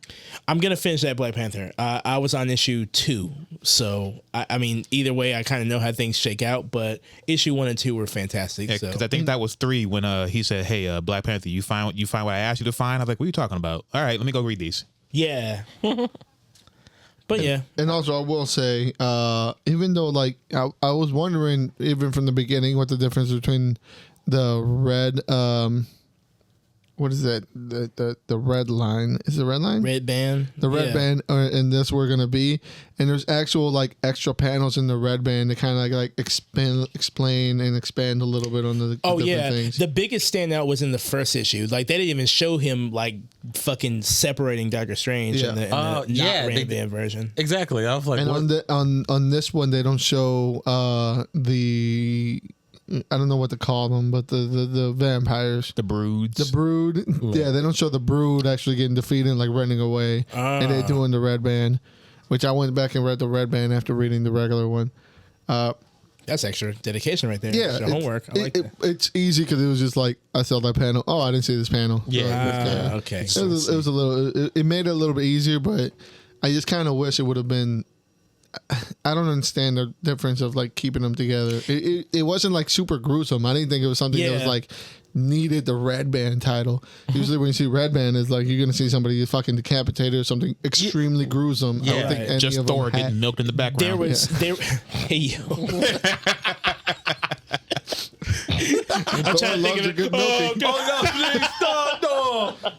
I'm gonna finish that Black Panther. I was on issue 2, so I mean, either way, I kind of know how things shake out. But issue 1 and 2 were fantastic. Yeah, because I think that was 3 when he said, "Hey, Black Panther, you find what I asked you to find." I was like, "What are you talking about?" All right, let me go read these. Yeah. But yeah, And also, I will say, even though, like, I was wondering, even from the beginning, what the difference between the red, what is that? The red line. Is it red line? Red Band. The red band and this we're gonna be, and there's actual like extra panels in the red band to kind of like explain and expand a little bit on the different things. The biggest standout was in the first issue. Like, they didn't even show him like fucking separating Doctor Strange in the not Red Band version. Exactly. I was like, and on this one they don't show the. I don't know what to call them, but the vampires. The Broods. The Brood. Yeah, they don't show the Brood actually getting defeated and like running away. And they're doing the red band, which I went back and read the red band after reading the regular one. That's extra dedication right there. Yeah. Extra homework. I like that. It's easy because it was just like, I saw that panel. Oh, I didn't see this panel. Yeah. Okay. It was a little, it made it a little bit easier, but I just kind of wish it would have been. I don't understand the difference of like keeping them together. It wasn't like super gruesome. I didn't think it was something that was like needed the red band title. Usually when you see red band, it's like you're gonna see somebody get fucking decapitated or something extremely gruesome. I don't think any just of Thor them getting milked in the background. Hey, yo. I'm trying to think of it. Good milking. no, please stop,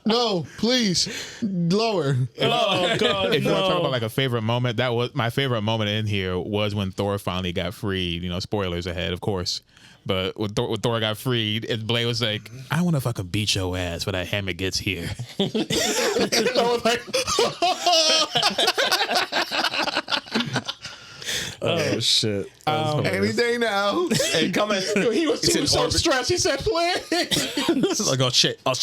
No, please lower. Oh God! If you want to talk about like a favorite moment, that was my favorite moment in here was when Thor finally got freed. You know, spoilers ahead, of course. But when Thor got freed, and Blade was like, "I want to fucking beat your ass when that hammer gets here." I was like, Oh shit! Any day now. Hey, coming. he was so stressed. He said, "Please." Like, oh shit! Am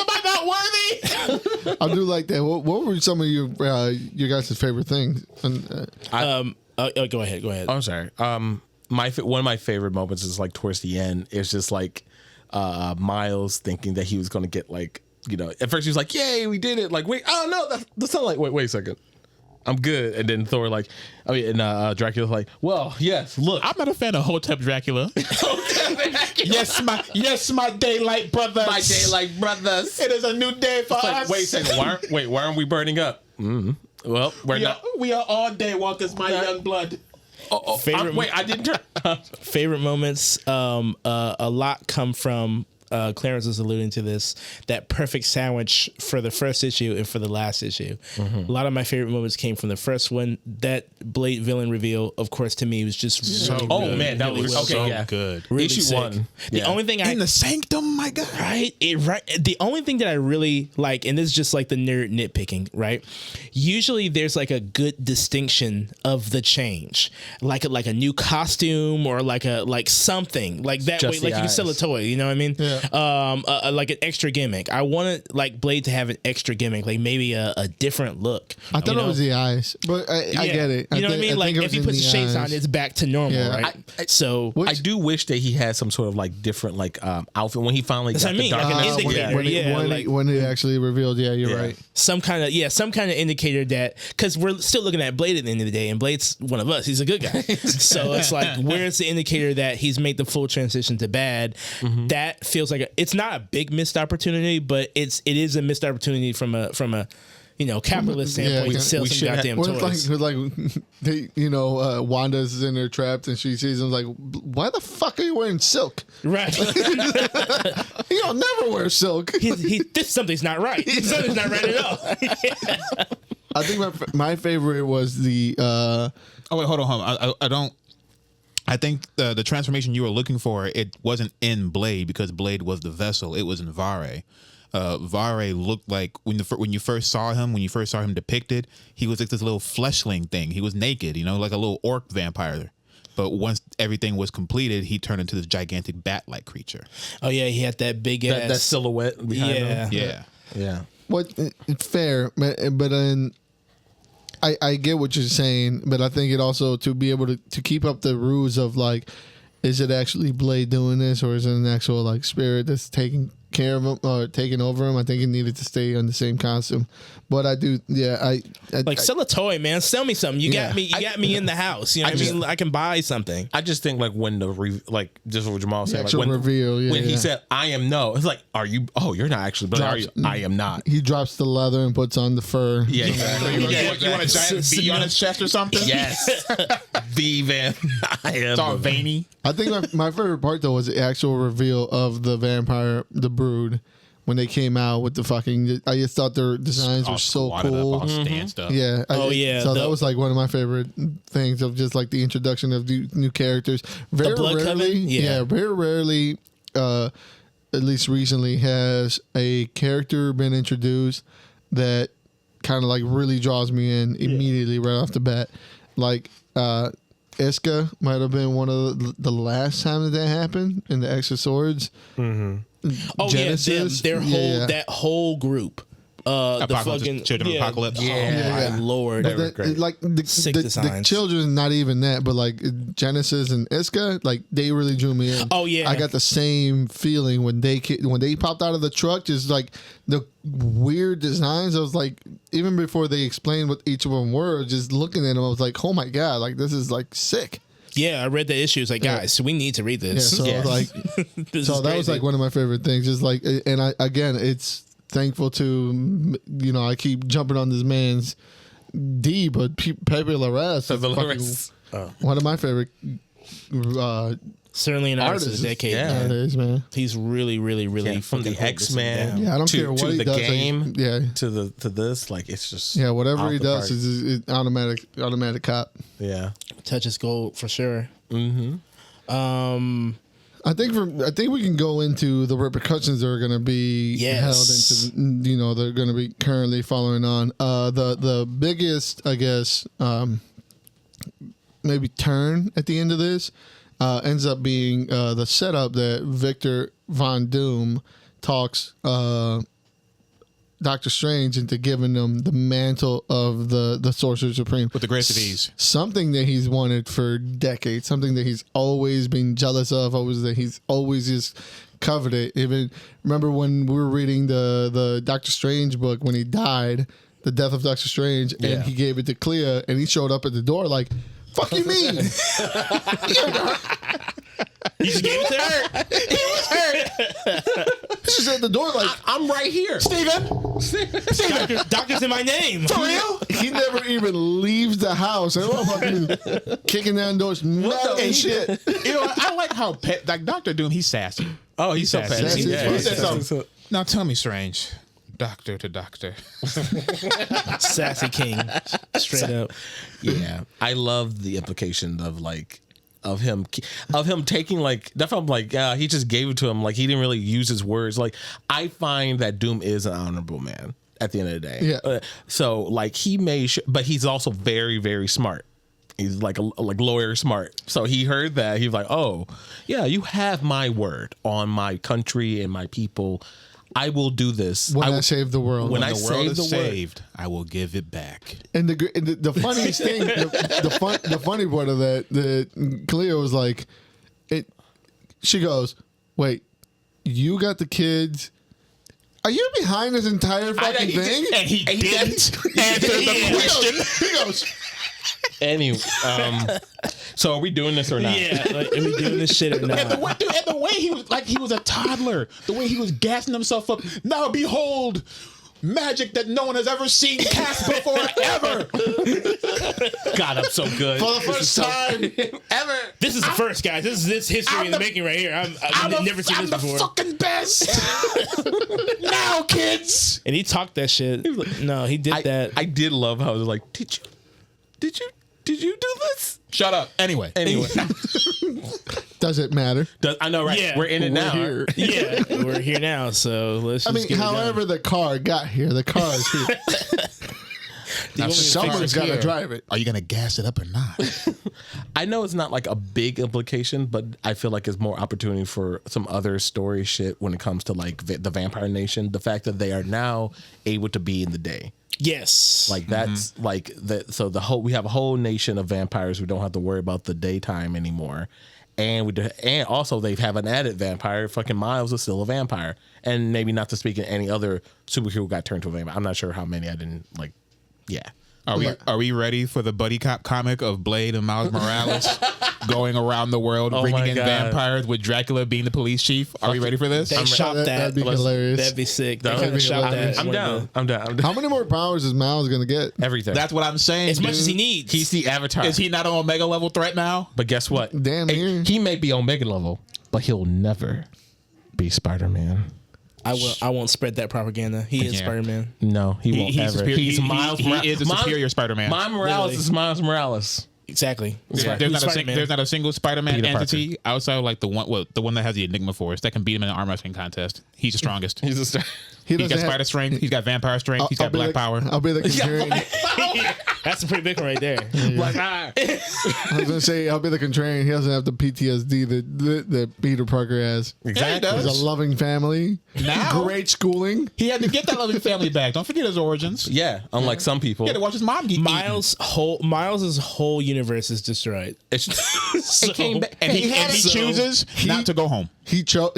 I not worthy? I do like that. What were some of your guys' favorite things? And, Go ahead. I'm sorry. One of my favorite moments is like towards the end. It's just like Miles thinking that he was going to get like, you know, at first he was like, "Yay, we did it!" Like, wait, oh no, that's not like. Wait a second. I'm good. And then Thor like, Dracula's like, well, yes, look. I'm not a fan of Hotep Dracula. yes, my daylight brothers. My daylight brothers. It is a new day for Like, us. wait a second. Why aren't we burning up? Mm-hmm. Well, we're not. We are all day walkers, my young blood. Favorite- I didn't turn. Favorite moments. A lot come from. Clarence was alluding to this, that perfect sandwich for the first issue and for the last issue. A lot of my favorite moments came from the first one. That Blade villain reveal, of course, to me was just So really, good. really, man, that really was well okay, done. yeah. good. Really Issue sick. 1. The only thing In the sanctum, my God. the only thing that I really like, and this is just like the nerd nitpicking, right? Usually there's like a good distinction of the change, like a new costume or like something like that Just way, the like you can sell a eyes. toy, you know what I mean? Yeah. Like an extra gimmick. I wanted like Blade to have an extra gimmick, like maybe a different look. I thought it was the eyes, but I get it. You know what I mean? Like if he puts the shades on, it's back to normal, Yeah. right? So I do wish that he had some sort of like different like outfit when he finally That's got what I the mean, dark like an energy. indicator. when it actually revealed, you're Yeah. right. some kind of indicator that, because we're still looking at Blade at the end of the day, and Blade's one of us. He's a good guy. So it's like, where's the indicator that he's made the full transition to bad? That feels like it's not a big missed opportunity, but it is a missed opportunity from a capitalist standpoint to sell we some should have- goddamn What toys. if like they, Wanda's in there trapped and she sees him like, why the fuck are you wearing silk? Right. He'll never wear silk. Something's not right. Something's not right at all. I think my favorite was the Oh wait, hold on. I don't. I think the transformation you were looking for, it wasn't in Blade because Blade was the vessel. It was in Vare. Vare looked like when you first saw him depicted, he was like this little fleshling thing. He was naked, like a little orc vampire. But once everything was completed, he turned into this gigantic bat-like creature. Oh yeah, he had that big ass that silhouette behind him. Yeah. what fair, but then I get what you're saying, but I think it also to be able to keep up the ruse of like, is it actually Blade doing this or is it an actual like spirit that's taking care of him or taking over him? I think it needed to stay on the same costume. But I do, I sell a toy, man. Sell me something. You Yeah. got me in the house. You know what I mean? I can buy something. I just think like when just what Jamal said, like actual when reveal, when he yeah. said, "I am no," it's like, "Are you? Oh, you're not actually, but are you? I am not." he drops the leather and puts on the fur. Yeah, exactly. You want a giant V on his chest or something? Yes, V Van. I am It's all the- veiny. I think my favorite part though was the actual reveal of the vampire, the Brood, when they came out with the fucking. I just thought their designs All were so squatted cool. up, all stanced up. Yeah. Oh, yeah, So the- that was like one of my favorite things of just like the introduction of the new characters. Very Blood rarely, Coven? Yeah. very rarely, at least recently, has a character been introduced that kind of like really draws me in immediately right off the bat. Like, Iska might have been one of the last time that happened in the X of Swords. Oh Genesis? yeah, Yeah. that whole group. The Apocalypse, fucking Children of Apocalypse. Yeah, Yeah. my lord. They were But great. like Sick the designs. children, not even that, but like Genesis and Iska, like they really drew me in. Oh, yeah. I got the same feeling when they popped out of the truck, just like the weird designs. I was like, even before they explained what each of them were, just looking at them, I was like, oh my god, like this is like sick. Yeah, I read the issue. It's like, guys, we need to read Yeah, this. so Yes. like, This so is that was crazy. like one of my favorite things. Just like, and I again, it's thankful to I keep jumping on this man's D, but Pepe Larraz is The fucking lyrics. one of my favorite certainly an artist of artists the decade. Yeah. Man. nowadays, man. He's really, really, really From the fucking holding this thing X-Men. down. Yeah, I don't to, care what to he the does. game. Yeah, To this, like it's just yeah, whatever out he the does park. is automatic cop. Yeah. Touches gold for sure. I think we can go into the repercussions that are going to be Yes. held into. They're going to be currently following on. The biggest, I guess, maybe turn at the end of this ends up being the setup that Victor Von Doom talks Doctor Strange into giving them the mantle of the Sorcerer Supreme With the greatest of ease. something that he's wanted for decades, something that he's always been jealous of, always that he's always just coveted. Even remember when we were reading the Doctor Strange book when he died, the death of Doctor Strange, Yeah. and he gave it to Clea, and he showed up at the door like, "Fuck you mean?" You just gave it to her? She's at the door like, I'm right here. Steven! Doctor's in my name. For real? he never even leaves leaves the house. Everyone fucking kicking down doors. Mad as shit. I like how like Dr. Doom, he's sassy. Oh, he's so sassy. fancy. He said something. Now tell me, Strange. Doctor to doctor. Sassy King. Straight up. Yeah. I love the implication of like of him taking like that felt like he just gave it to him, like he didn't really use his words. Like I find that Doom is an honorable man at the end of the day. Yeah. So like he made sure, but he's also very, very smart. He's like like lawyer smart. So he heard that. He was like, oh, yeah, you have my word on my country and my people. I will do this. When I save the world. When When I the world save is the saved, I will give it back. And the funniest thing, the funny part of that Cleo was like, she goes, wait, you got the kids. Are you behind this entire fucking thing? And he didn't answer the question. He goes, Anyway, so are we doing this or not? Yeah, like, are we doing this shit or not? And the way he was like he was a toddler, the way he was gassing himself up. Now behold, magic that no one has ever seen cast before ever. God, I'm so good. For the first time ever. This is the first, guys. This is history in the making right here. I've never seen this before. I'm the fucking best. Now, kids. And he talked that shit. No, he did that. I did love how it was like, did you do this? Shut up. Anyway. does it matter? I know, right? Yeah. We're in it We're now. here. Yeah, we're here now. So let's. I Just mean, get it done. however the car got here, the car is here. Now, Someone's got to drive it. Are you gonna gas it up or not? I know it's not like a big implication, but I feel like it's more opportunity for some other story shit when it comes to like the Vampire Nation. The fact that they are now able to be in the day. Yes. Like that's like that. So we have a whole nation of vampires who don't have to worry about the daytime anymore, and and also they have an added vampire. Fucking Miles is still a vampire, and maybe not to speak of any other superhero who got turned to a vampire. I'm not sure how many. I didn't like. Yeah. Are we ready for the buddy cop comic of Blade and Miles Morales going around the world bringing in vampires with Dracula being the police chief? Are we ready for this? They shot that. That'd be hilarious. That'd be sick. That'd They be shot hilarious. that. I'm down. I'm down. How many more powers is Miles going to get? Everything. That's what I'm saying. As much dude. as he needs. He's the Avatar. Is he not an Omega level threat now? But guess what? Damn near. He may be Omega level, but he'll never be Spider-Man. I won't spread that propaganda. He is Yeah. Spider-Man. No, he won't ever. superior- He's Miles he Morales. is a superior Spider-Man. Miles Morales Literally. is Miles Morales. Exactly. Yeah, He's there's Spider-Man. not a single Spider-Man Peter Parker. entity outside of like the one that has the Enigma Force that can beat him in an arm wrestling contest. He's the strongest. He's a star. He's doesn't got have- spider strength. He's got vampire strength. He's got be black the- power. I'll be the contrarian. That's a pretty big one right there. Black I was going to say, I'll be the contrarian. He doesn't have the PTSD that Peter Parker has. Exactly. Yeah, he He's does. a loving family. Now- Great schooling. He had to get that loving family back. Don't forget his origins. Yeah, unlike some people. He had to watch his mom get eaten. Miles's whole universe is destroyed. It came back, And he So- chooses not to go home He chose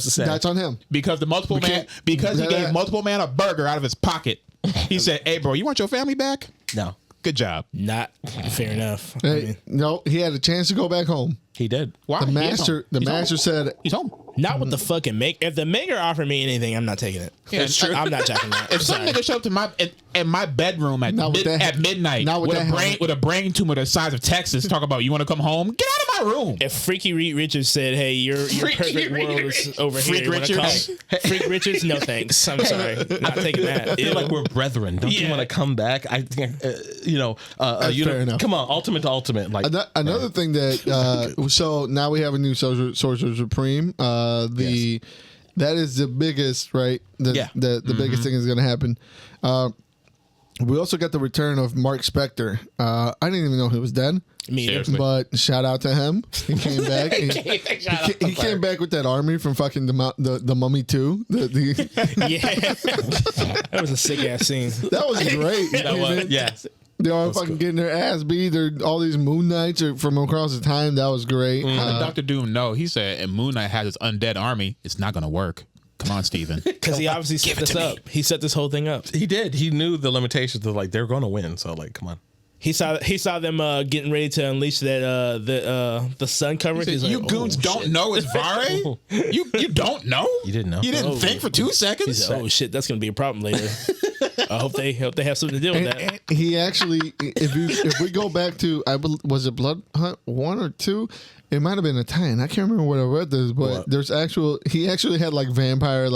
to say. That's on him. because he gave multiple man a burger out of his pocket. He said, "Hey, bro, you want your family back? No, Good job." Not fair enough. I Hey, mean, no, he had a chance to go back home. he did. Why? The master said, he's home. not with the fucking make. If the maker offered me anything, I'm not taking it. That's true. I'm not jacking that. If some Sorry. nigga showed up to in my bedroom at Not with that- at midnight not with with that helmet. a brain tumor the size of Texas, talk about you want to come home? Get out of my room. If Freaky Reed Richards said, "Hey, your Freaky perfect world is over Freak here," you wanna Richards? come? Freak Richards, no thanks. I'm sorry, not taking that. I feel like we're brethren. Don't you Yeah. want to come back? I think, fair enough. Come on, ultimate to ultimate. Like another thing that so now we have a new Sorcerer Supreme. That is the biggest, right? The biggest thing is going to happen. We also got the return of Mark Spector. I didn't even know he was dead. Me either. Seriously. But shout out to him. He came back. He came back with that army from fucking the Mummy 2. Yeah, that was a sick ass scene. That was great. that was, yeah. They all fucking getting their ass beat. They're all these Moon Knights are from across the time. That was great. Dr. Doom, no, he said, and Moon Knight has his undead army. It's not going to work. Come on, Steven. Because he obviously set this up. He set this whole thing up. He did. He knew the limitations of like they're going to win. So like, come on. He saw them getting ready to unleash that the sun coverage. Said, you goons don't know it's Vare? You don't know? You didn't know? You didn't think for 2 He seconds? said, "Oh shit, that's gonna be a problem later." I hope they have something to deal with that. And he actually, if we go back to, was it Blood Hunt 1 or 2? It might have been a 10. I can't remember what I read this, but he actually had like vampire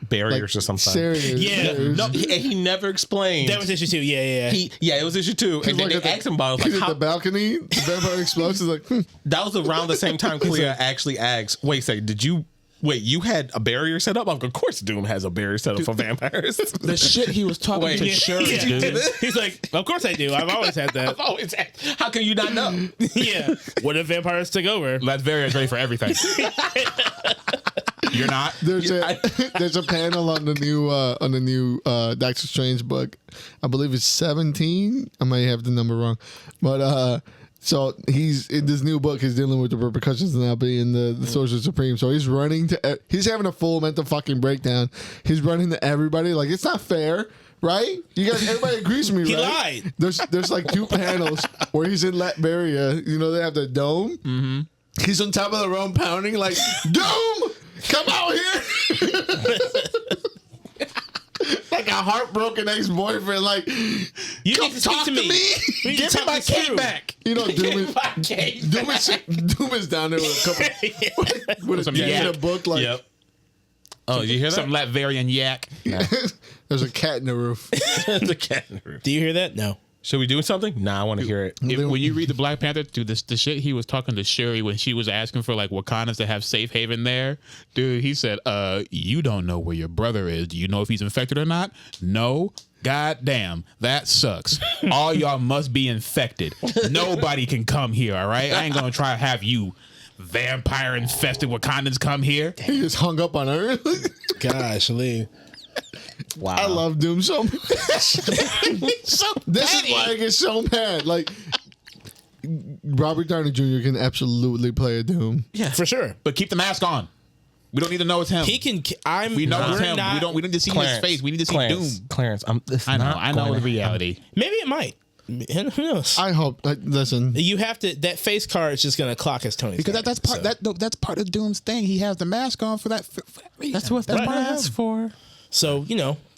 barriers or something. Barriers. No, he never explained. That was issue 2. Yeah. It was issue 2. And then they asked him about it. He's at the balcony. The vampire explodes. He's like, That was around the same time Clea actually asked, wait, you had a barrier set up? Of course Doom has a barrier set up for vampires. The shit he was talking to Shuri, dude. He's like, of course I do. I've always had that. How can you not know? Yeah. What if vampires took over? Latveria is ready for everything. You're not. there's a panel on the new Doctor Strange book. I believe it's 17. I might have the number wrong, but so he's in this new book. He's dealing with the repercussions of now being the Sorcerer Supreme. So he's running to. He's having a full mental fucking breakdown. He's running to everybody like it's not fair. Right? You guys, everybody agrees with me, He right? lied. There's like 2 panels where he's in Latveria. You know, they have the dome. Mm-hmm. He's on top of the room pounding like, Doom, come out here. Like a heartbroken ex-boyfriend. Like, You need to talk speak to me. Give me my cake back. You know, Doom is down there with a couple, with a yak in a book. Like, Yep. Oh, did you hear that? Some Latvian yak. There's a cat in the roof. The cat in the room. Do you hear that? No. Should we do something? Nah, I want to hear it. When you read the Black Panther, dude, the shit he was talking to Shuri when she was asking for like Wakandans to have safe haven there, dude, he said, you don't know where your brother is. Do you know if he's infected or not? No. God damn, that sucks. All y'all must be infected. Nobody can come here, all right? I ain't gonna try to have you vampire infested Wakandans come here. He just hung up on her. Gosh, Lee. Wow. I love Doom so much. This is why I get so mad. Like, Robert Downey Jr. can absolutely play a Doom. Yeah, For sure. But keep the mask on. We don't need to know it's him. He can. We know it's we're him. not- We need to see his face. We need to see Doom. Clarence, I know the reality. Maybe it might. Who knows? I hope. Listen, You have to. That face card is just going to clock as Tony. Because that's part that's part of Doom's thing. He has the mask on for that reason. That's what the Right. mask for. So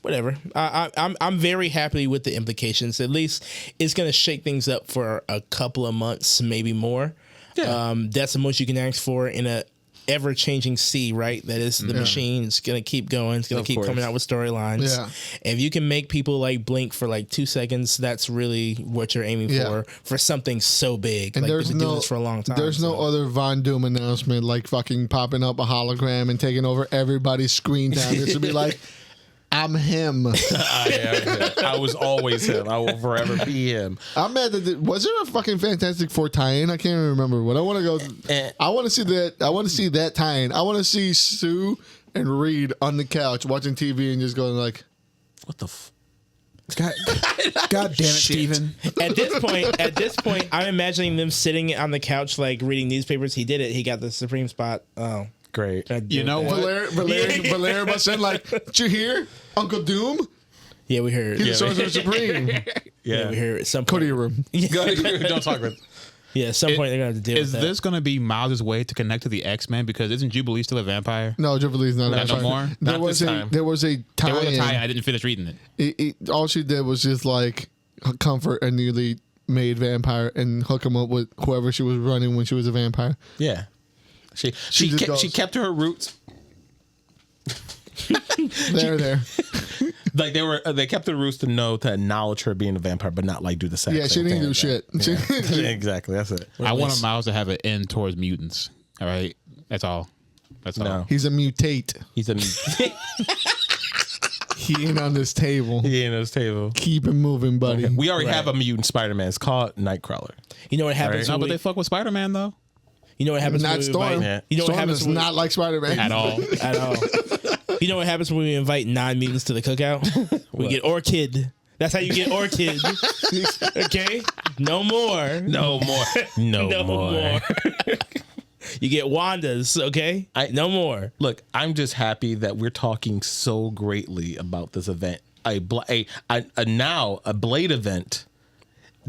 whatever. I'm very happy with the implications. At least it's going to shake things up for a couple of months, maybe more. Yeah. That's the most you can ask for in a ever-changing sea, right? That is the machine. It's going to keep going. It's going to keep course. coming out with storylines. Yeah. If you can make people like blink for like 2 seconds, that's really what you're aiming for something so big. and like, there's we've been doing no this for a long time. There's no other Von Doom announcement like fucking popping up a hologram and taking over everybody's screen time. It should be like, I'm him. I was always him. I will forever be him. I'm mad that was there a fucking Fantastic Four tie-in? I can't even remember. What I want to go. I want to see that. I want to see that tie-in. I want to see Sue and Reed on the couch watching TV and just going like, What the f? God damn it, Steven. At this point, I'm imagining them sitting on the couch like reading newspapers. He did it. He got the Supreme spot. Oh, Great. You know what? Valerian must have like, did you hear Uncle Doom? yeah, we heard. He's the Sorcerer Supreme. Yeah, we heard at some Go point. to your room. Don't talk about it. Yeah, at some point they're gonna have to deal Is with that. this going to be Miles' way to connect to the X-Men? Because isn't Jubilee still a vampire? No, Jubilee's not. Not no more? There Not was this a time. there was a tie. There was a tie. I didn't finish reading it. All she did was just like comfort a newly made vampire and hook him up with whoever she was running when she was a vampire. Yeah. She just goes- she kept to her roots. There. Like they kept the roots to acknowledge her being a vampire, but not like do the same. Yeah, she didn't do shit. Yeah, exactly. That's it. I want Miles to have an end towards mutants. All right? That's all. That's all. No, He's a mutate. he's a He ain't on this table. he ain't on this table. Keep him moving, buddy. We already have a mutant Spider-Man. It's called Nightcrawler. You know what happens? No, when but we- they fuck with Spider-Man, though. You know what happens? Not when we Storm. invite- Yeah. You know what Storm happens? is when not like Spider-Man At all. at all. You know what happens when we invite non-mutants to the cookout? We get Orchid. That's how you get Orchid. Okay? No more. No more. No, No more. more. You get Wanda's, okay? No more. Look, I'm just happy that we're talking so greatly about this event. Now a Blade event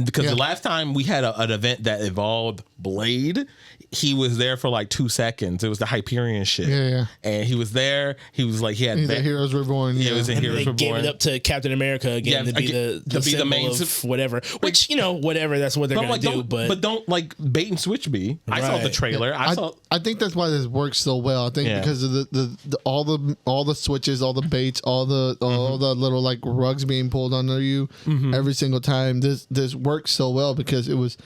because the last time we had an event that involved Blade, he was there for like 2 seconds. It was the Hyperion shit. Yeah. And he was there. He was like, He's a Heroes Reborn. He was in And Heroes they Reborn. gave it up to Captain America again to be the main of whatever. Which, whatever, that's what they're going to do. But don't like bait and switch me. I saw the trailer. I think that's why this works so well. I think because of the all the switches, all the baits, all the little like rugs being pulled under you every single time. This works so well because it was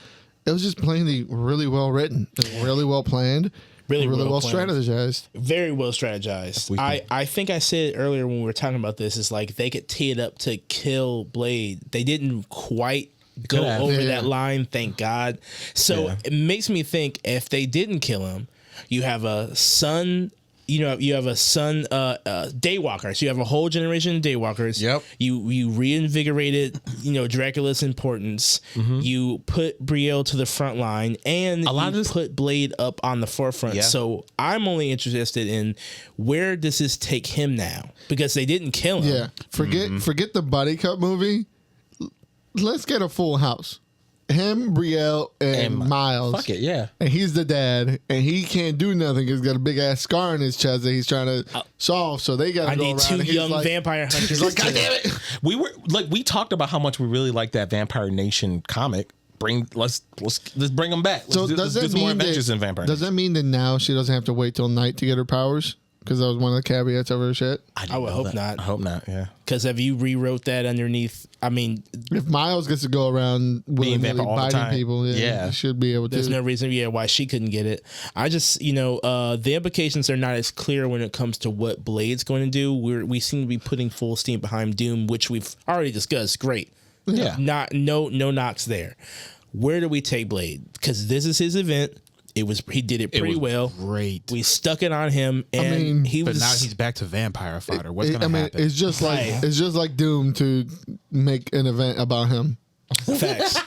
just plainly really well written, really well planned, really well strategized. Very well strategized. I think I said earlier when we were talking about this, is like they could tee it up to kill Blade. They didn't quite go over that line, thank God. So it makes me think if they didn't kill him, you have a son. You have a son, Daywalker. So you have a whole generation of Daywalkers. Yep. You reinvigorated, Dracula's importance. You put Brielle to the front line, and put Blade up on the forefront. Yeah. So I'm only interested in where does this take him now? Because they didn't kill him. Yeah. Forget the buddy cop movie. Let's get a full house. Him, Brielle, and Miles. Fuck it, yeah. And he's the dad, and he can't do nothing because he's got a big ass scar on his chest that he's trying to solve. So they got to go around. I need 2 young vampire hunters. He's like, God damn it! We talked about how much we really like that Vampire Nation comic. Let's bring them back. So does that mean more Adventures in Vampire does that mean that now she doesn't have to wait till night to get her powers? Because that was one of the caveats of her shit. I would hope not. I hope not. Yeah. Because if you rewrote that underneath, I mean, if Miles gets to go around willy-nilly biting people, he should be able to. There's no reason, why she couldn't get it. I just, the implications are not as clear when it comes to what Blade's going to do. We seem to be putting full steam behind Doom, which we've already discussed. Great. Yeah. No knocks there. Where do we take Blade? Because this is his event. He did it pretty well. Great. We stuck it on him, and but now he's back to vampire fodder. What's going to happen? It's just like Doom to make an event about him. Facts.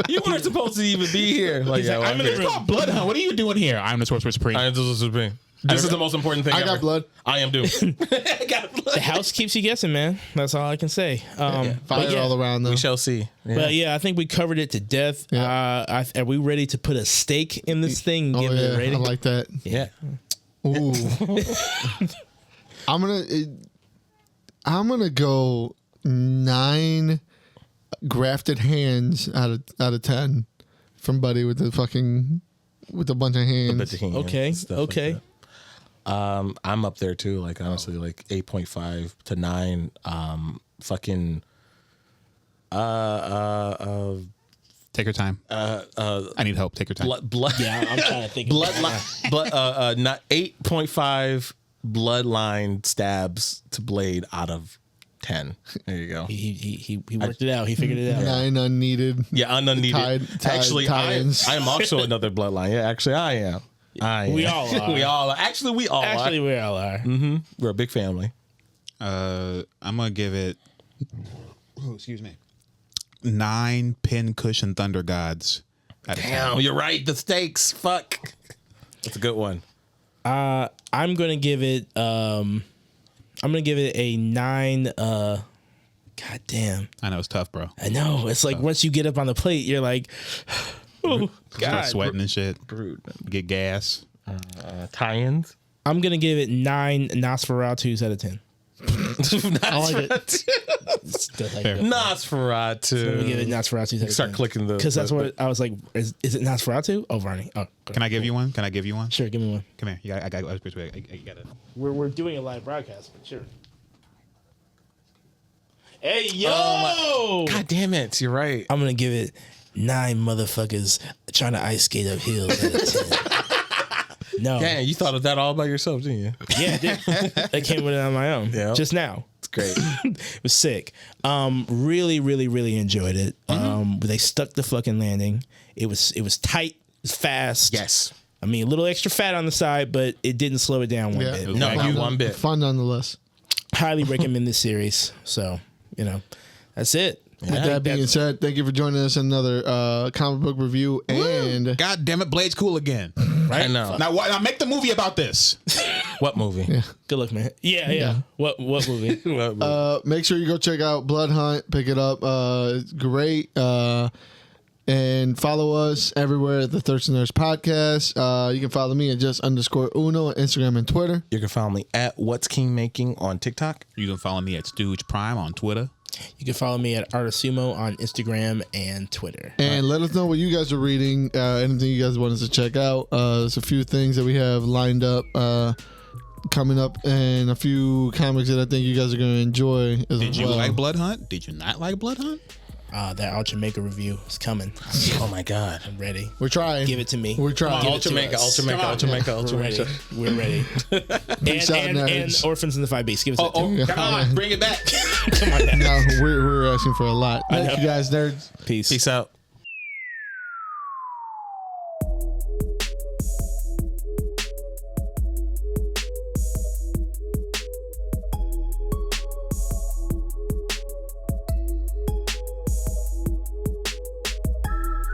You weren't supposed to even be here. Like, I'm in the room. Bloodhound. What are you doing here? I'm the Sorcerer Supreme. I am the Sorcerer Supreme. This is the most important thing. I got blood. I am Doom. I got blood. The house keeps you guessing, man. That's all I can say. Fire all around them. We shall see. Yeah. But I think we covered it to death. Yeah. Are we ready to put a stake in this thing? And give it a rating? I like that. Yeah. Ooh. I'm gonna go 9 grafted hands out of 10 from Buddy with a bunch of hands. Okay. Okay. Like I'm up there too. Like honestly, like 8.5 to 9. Take your time. I need help. Take your time. Blood. Yeah, I'm trying to think. Not 8.5 bloodline stabs to Blade out of 10. There you go. He worked it out. He figured it out. 9 unneeded. Yeah, unneeded. Actually, I am also another bloodline. Yeah, actually, I am. We all are. We all are. Actually, we all are. Mm-hmm. We're a big family. I'm gonna give it. Oh, excuse me. 9 pincushion thunder gods. Damn, you're right. The stakes. Fuck. That's a good one. I'm gonna give it. I'm gonna give it a 9. God damn. I know it's tough, bro. I know. It's like once you get up on the plate, you're like, oh God, start sweating and shit. Brood. Get gas. Tie-ins. I'm gonna give it 9 Nosferatus out of 10. I like it. Nosferatu. I'm gonna give it Nosferatu. Out of Start 10. clicking the. Because that's what I was like. Is it Nosferatu? Oh, Varney. Oh, Can I give you one? Sure, give me one. Come here. I got it. We're doing a live broadcast, but sure. Hey yo! God damn it! You're right. I'm gonna give it 9 motherfuckers trying to ice skate up hills out of 10. No. Damn, you thought of that all by yourself, didn't you? Yeah, I did. I came with it on my own. Yeah. Just now. It's great. It was sick. Really, really, really enjoyed it. They stuck the fucking landing. It was tight. It was fast. Yes. I mean, a little extra fat on the side, but it didn't slow it down one bit. No, not one bit. Fun nonetheless. Highly recommend this series. So, that's it. With that being said, thank you for joining us in another comic book review. And God damn it, Blade's cool again. Right? I know. Now make the movie about this. What movie? Yeah. Good luck, man. Yeah. What movie? What movie? Make sure you go check out Blood Hunt. Pick it up. It's great. And follow us everywhere at the Thirsty Nerds Podcast. You can follow me at @just_uno on Instagram and Twitter. You can follow me at What's King Making on TikTok. You can follow me at Stooge Prime on Twitter. You can follow me at Art of Sumo on Instagram and Twitter. And let us know what you guys are reading. Anything you guys want us to check out. There's a few things that we have lined up coming up, and a few comics that I think you guys are going to enjoy as well. Did you like Blood Hunt? Did you not like Blood Hunt? That Ultra Maker review is coming. Oh my God. I'm ready. We're trying. Give it to me. We're trying. Ultra Maker. We're ready. We're ready. and Orphans and the Five Beasts. Give us that too. Come on. Bring it back. Come on now. No, we're asking for a lot. Thank you guys, nerds. Peace. Peace out.